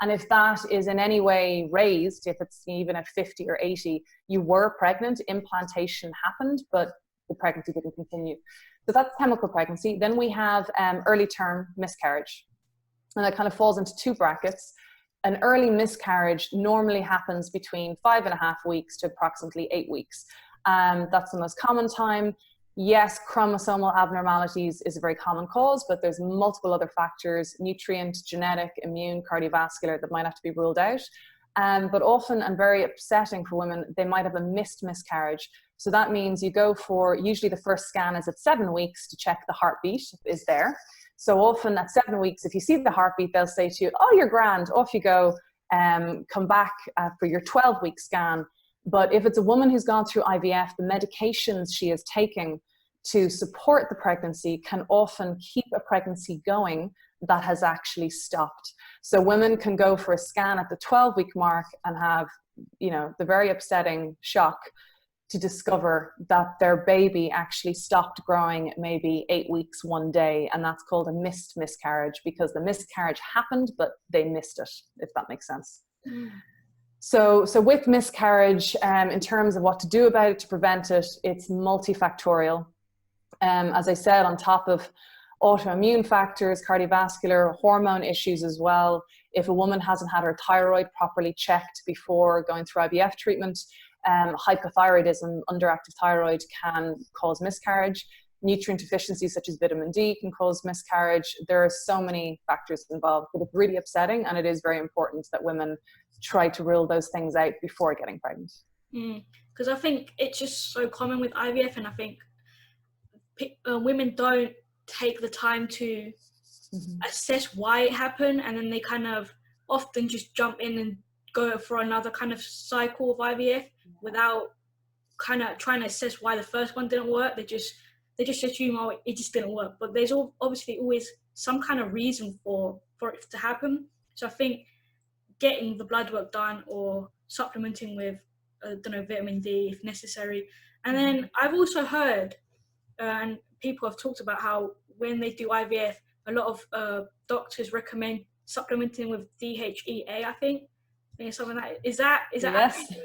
And if that is in any way raised, if it's even at 50 or 80, you were pregnant, implantation happened, but the pregnancy didn't continue. So that's chemical pregnancy. Then we have early term miscarriage. And that kind of falls into two brackets. An early miscarriage normally happens between 5.5 weeks to approximately 8 weeks. That's the most common time. Yes, chromosomal abnormalities is a very common cause, but there's multiple other factors, nutrient, genetic, immune, cardiovascular, that might have to be ruled out. But often, and very upsetting for women, they might have a missed miscarriage. So that means you go for, usually the first scan is at 7 weeks to check the heartbeat is there. So often at 7 weeks, if you see the heartbeat, they'll say to you, oh, you're grand, off you go, come back for your 12-week scan. But if it's a woman who's gone through IVF, the medications she is taking to support the pregnancy can often keep a pregnancy going that has actually stopped. So women can go for a scan at the 12-week mark and have, you know, the very upsetting shock to discover that their baby actually stopped growing maybe 8 weeks, 1 day. And that's called a missed miscarriage, because the miscarriage happened, but they missed it, if that makes sense. Mm. So with miscarriage, in terms of what to do about it, to prevent it, it's multifactorial. As I said, on top of autoimmune factors, cardiovascular, hormone issues as well. If a woman hasn't had her thyroid properly checked before going through IVF treatment, hypothyroidism, underactive thyroid, can cause miscarriage. Nutrient deficiencies such as vitamin D can cause miscarriage. There are so many factors involved, but it's really upsetting, and it is very important that women try to rule those things out before getting pregnant. Because I think it's just so common with IVF, and I think women don't take the time to assess why it happened, and then they kind of often just jump in and go for another kind of cycle of IVF without kind of trying to assess why the first one didn't work. They just assume, oh, it just didn't work. But there's obviously always some kind of reason for it to happen. So I think getting the blood work done or supplementing with, vitamin D if necessary. And then I've also heard, and people have talked about how when they do IVF, a lot of doctors recommend supplementing with DHEA, I think. Something like that. Is that yes. Actually,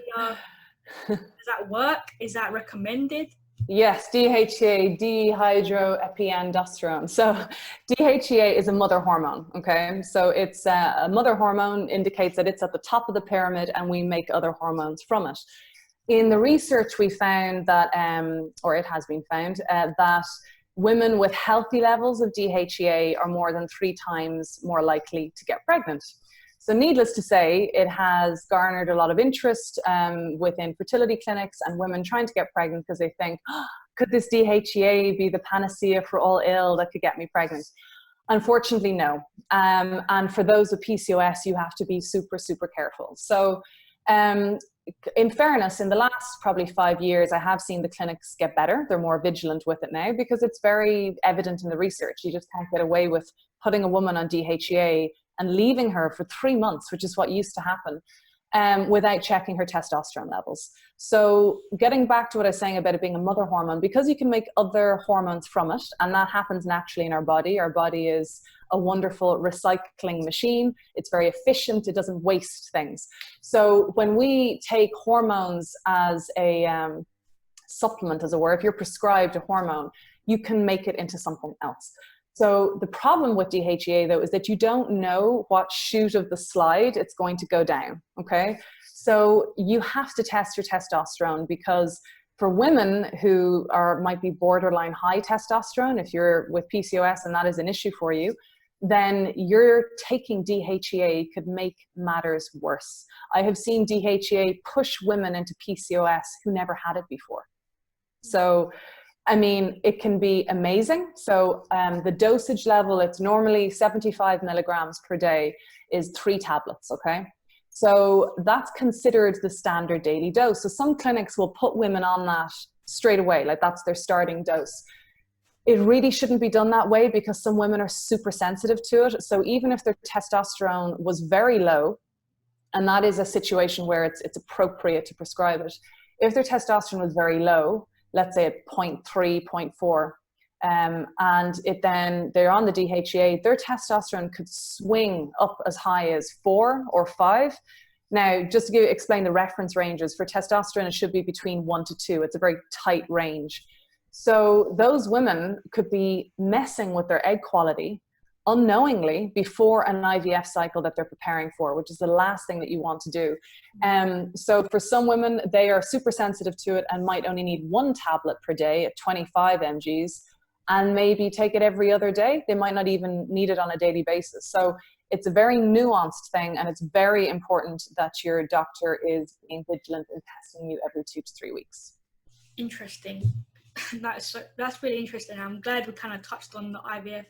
does that work? Is that recommended? Yes, DHEA, dehydroepiandrosterone. So DHEA is a mother hormone, okay? So it's a mother hormone, indicates that it's at the top of the pyramid, and we make other hormones from it. In the research, we found that, or it has been found, that women with healthy levels of DHEA are more than 3 times more likely to get pregnant. So needless to say, it has garnered a lot of interest within fertility clinics and women trying to get pregnant, because they think, oh, could this DHEA be the panacea for all ill that could get me pregnant? Unfortunately, no. And for those with PCOS, you have to be super, super careful. So in fairness, in the last probably 5 years, I have seen the clinics get better. They're more vigilant with it now, because it's very evident in the research. You just can't get away with putting a woman on DHEA and leaving her for 3 months, which is what used to happen, without checking her testosterone levels. So getting back to what I was saying about it being a mother hormone, because you can make other hormones from it, and that happens naturally in our body. Our body is a wonderful recycling machine. It's very efficient. It doesn't waste things. So when we take hormones as a supplement, as it were, if you're prescribed a hormone, you can make it into something else. So the problem with DHEA, though, is that you don't know what chute of the slide it's going to go down, okay? So you have to test your testosterone, because for women who might be borderline high testosterone, if you're with PCOS and that is an issue for you, then you're taking DHEA could make matters worse. I have seen DHEA push women into PCOS who never had it before. So I mean, it can be amazing. So the dosage level, it's normally 75 milligrams per day, is 3 tablets, okay? So that's considered the standard daily dose. So some clinics will put women on that straight away, like that's their starting dose. It really shouldn't be done that way, because some women are super sensitive to it. So even if their testosterone was very low, and that is a situation where it's appropriate to prescribe it, if their testosterone was very low, let's say at 0.3, 0.4. And then they're on the DHEA, their testosterone could swing up as high as 4 or 5. Now, just to explain the reference ranges, for testosterone, it should be between 1 to 2. It's a very tight range. So those women could be messing with their egg quality unknowingly before an IVF cycle that they're preparing for, which is the last thing that you want to do. So for some women, they are super sensitive to it and might only need 1 tablet per day at 25 mgs and maybe take it every other day. They might not even need it on a daily basis. So it's a very nuanced thing, and it's very important that your doctor is being vigilant in testing you every 2 to 3 weeks. Interesting. That's really interesting. I'm glad we kind of touched on the IVF.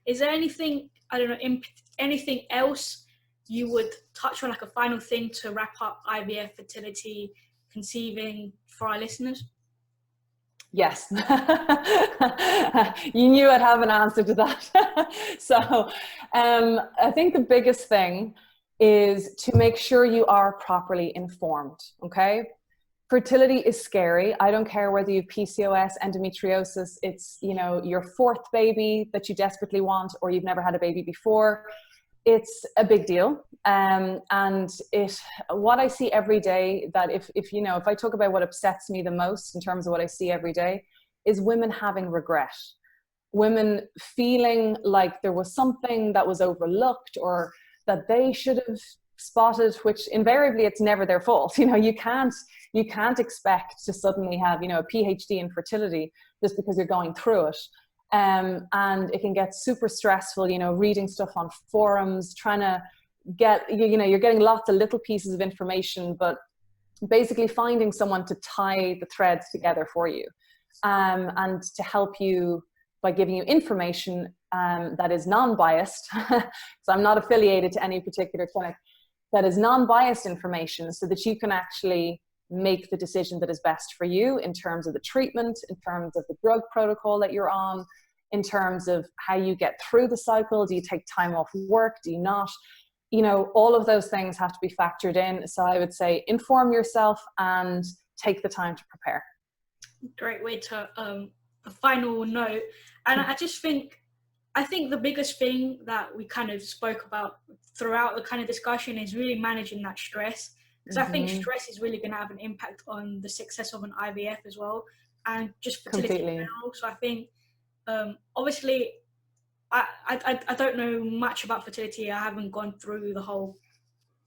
Is there anything, I don't know, anything else you would touch on, like a final thing to wrap up IVF, fertility, conceiving for our listeners? Yes. You knew I'd have an answer to that. So I think the biggest thing is to make sure you are properly informed, okay? Fertility is scary. I don't care whether you have PCOS, endometriosis, it's, you know, your 4th baby that you desperately want, or you've never had a baby before. It's a big deal. And what I see every day, that if I talk about what upsets me the most in terms of what I see every day, is women having regret. Women feeling like there was something that was overlooked or that they should have spotted, which invariably it's never their fault. You know, you can't expect to suddenly have, you know, a PhD in fertility just because you're going through it. And it can get super stressful, you know, reading stuff on forums, trying to get, you know, you're getting lots of little pieces of information, but basically finding someone to tie the threads together for you, and to help you by giving you information that is non-biased. So I'm not affiliated to any particular clinic. That is non-biased information, so that you can actually make the decision that is best for you in terms of the treatment, in terms of the drug protocol that you're on, in terms of how you get through the cycle. Do you take time off work? Do you not? You know, all of those things have to be factored in. So I would say inform yourself and take the time to prepare. Great way to a final note. And I think the biggest thing that we kind of spoke about throughout the kind of discussion is really managing that stress. Because I think stress is really going to have an impact on the success of an IVF as well, and just fertility in general. So I think, obviously, I don't know much about fertility. I haven't gone through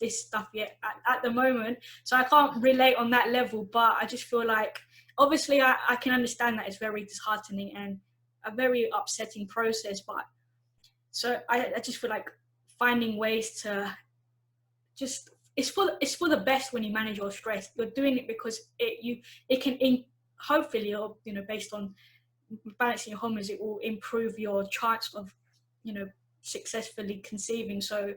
this stuff yet at the moment. So I can't relate on that level, but I just feel like, obviously, I can understand that it's very disheartening and a very upsetting process. But so I just feel like finding ways to just, it's for the best when you manage your stress. You're doing it because it can hopefully, or, you know, based on balancing your hormones, it will improve your chance of, you know, successfully conceiving. So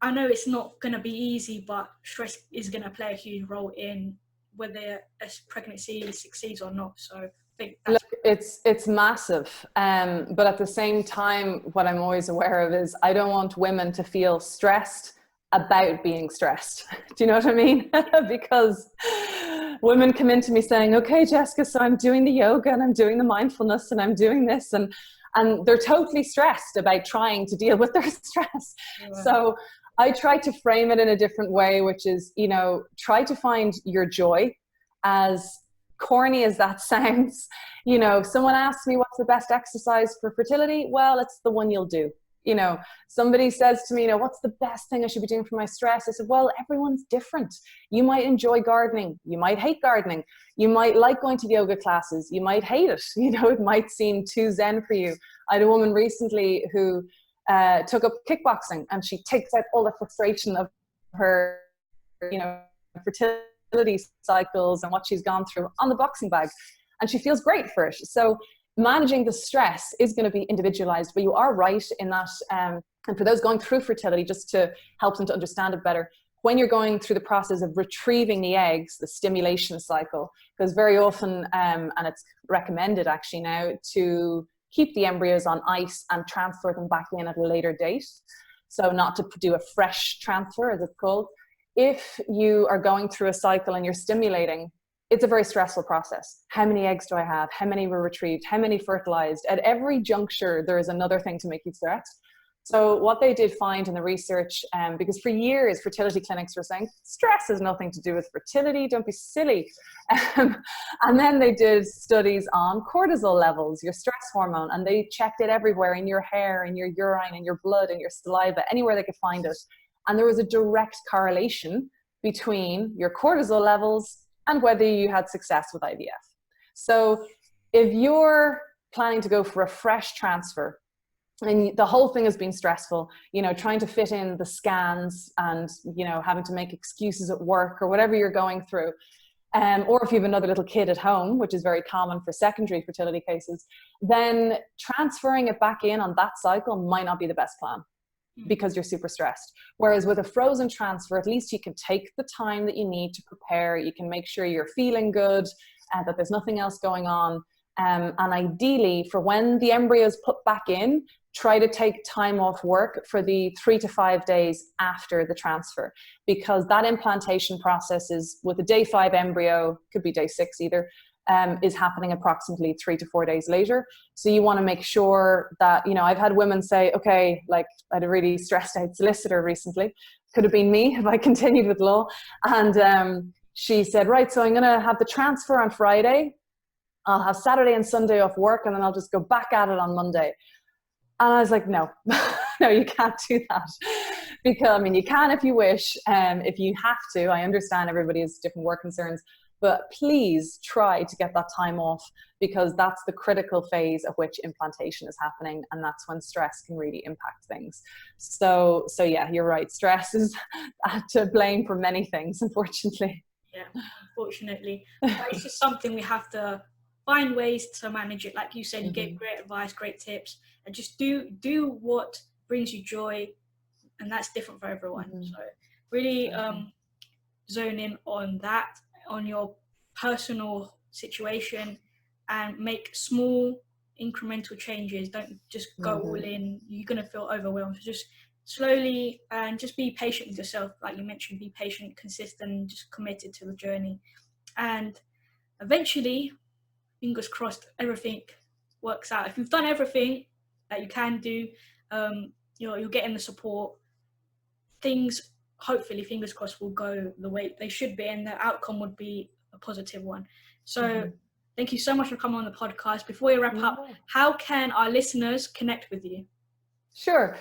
I know it's not going to be easy, but stress is going to play a huge role in whether a pregnancy succeeds or not. So I think that's... Look, it's massive. But at the same time, what I'm always aware of is I don't want women to feel stressed about being stressed. Do you know what I mean? Because women come into me saying, okay, Jessica, so I'm doing the yoga and I'm doing the mindfulness and I'm doing this, and they're totally stressed about trying to deal with their stress. Yeah. So I try to frame it in a different way, which is, you know, try to find your joy. As corny as that sounds, you know, if someone asks me what's the best exercise for fertility, well, it's the one you'll do. You know, somebody says to me, you know, what's the best thing I should be doing for my stress? I said, well, everyone's different. You might enjoy gardening. You might hate gardening. You might like going to yoga classes. You might hate it. You know, it might seem too zen for you. I had a woman recently who took up kickboxing, and she takes out all the frustration of her, you know, fertility cycles and what she's gone through on the boxing bag. And she feels great for it. So managing the stress is going to be individualized, but you are right in that. And for those going through fertility, just to help them to understand it better, when you're going through the process of retrieving the eggs, the stimulation cycle, because very often, and it's recommended actually now, to keep the embryos on ice and transfer them back in at a later date. So not to do a fresh transfer, as it's called. If you are going through a cycle and you're stimulating, it's a very stressful process. How many eggs do I have? How many were retrieved? How many fertilized? At every juncture, there is another thing to make you stressed. So what they did find in the research, because for years fertility clinics were saying, stress has nothing to do with fertility, don't be silly. And then they did studies on cortisol levels, your stress hormone, and they checked it everywhere, in your hair, in your urine, in your blood, in your saliva, anywhere they could find it. And there was a direct correlation between your cortisol levels and whether you had success with IVF. So if you're planning to go for a fresh transfer, and the whole thing has been stressful, you know, trying to fit in the scans and, you know, having to make excuses at work or whatever you're going through, or if you have another little kid at home, which is very common for secondary fertility cases, then transferring it back in on that cycle might not be the best plan because you're super stressed. Whereas with a frozen transfer, at least you can take the time that you need to prepare. You can make sure you're feeling good, that there's nothing else going on. And ideally, for when the embryo is put back in, try to take time off work for the 3 to 5 days after the transfer, because that implantation process is, with a day 5 embryo, could be day 6 either, is happening approximately 3 to 4 days later. So you want to make sure that, you know, I've had women say, okay, like I had a really stressed out solicitor recently, could have been me if I continued with law. And she said, right, so I'm going to have the transfer on Friday. I'll have Saturday and Sunday off work, and then I'll just go back at it on Monday. And I was like, no, no, you can't do that. Because, I mean, you can if you wish, if you have to. I understand everybody has different work concerns, but please try to get that time off, because that's the critical phase of which implantation is happening, and that's when stress can really impact things. So yeah, you're right. Stress is to blame for many things, unfortunately. Yeah, unfortunately. But it's just something we have to find ways to manage it. Like you said, you gave great advice, great tips, and just do what brings you joy, and that's different for everyone. So really zone in on that, on your personal situation, and make small incremental changes. Don't just go all in. You're going to feel overwhelmed. So just slowly, and just be patient with yourself. Like you mentioned, be patient, consistent, just committed to the journey. And eventually, fingers crossed, everything works out. If you've done everything that you can do, you're getting the support, things, hopefully, fingers crossed, will go the way they should be, and the outcome would be a positive one. So thank you so much for coming on the podcast. Before we wrap up, how can our listeners connect with you? Sure.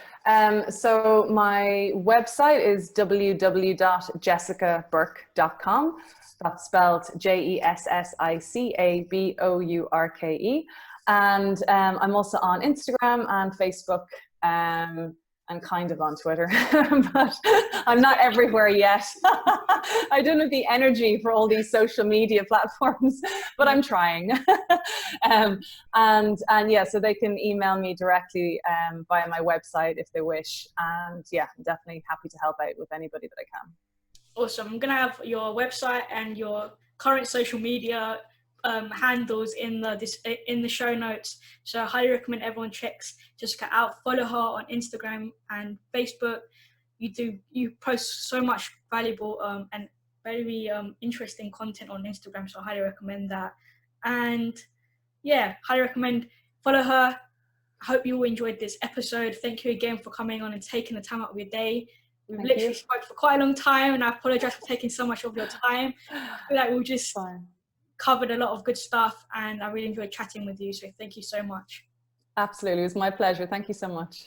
So my website is www.jessicabourke.com. That's spelled JESSICABOURKE. And I'm also on Instagram and Facebook, and kind of on Twitter, but I'm not everywhere yet. I don't have the energy for all these social media platforms, but I'm trying. And yeah, so they can email me directly via my website if they wish. And yeah, I'm definitely happy to help out with anybody that I can. Awesome. I'm going to have your website and your current social media handles in the show notes. So I highly recommend everyone checks Jessica out. Follow her on Instagram and Facebook. You post so much valuable and very interesting content on Instagram, so I highly recommend that. And yeah, highly recommend follow her. I hope you all enjoyed this episode. Thank you again for coming on and taking the time out of your day. We've literally spoke for quite a long time, and I apologize for taking so much of your time. I feel like we just covered a lot of good stuff, and I really enjoyed chatting with you. So thank you so much. Absolutely. It was my pleasure. Thank you so much.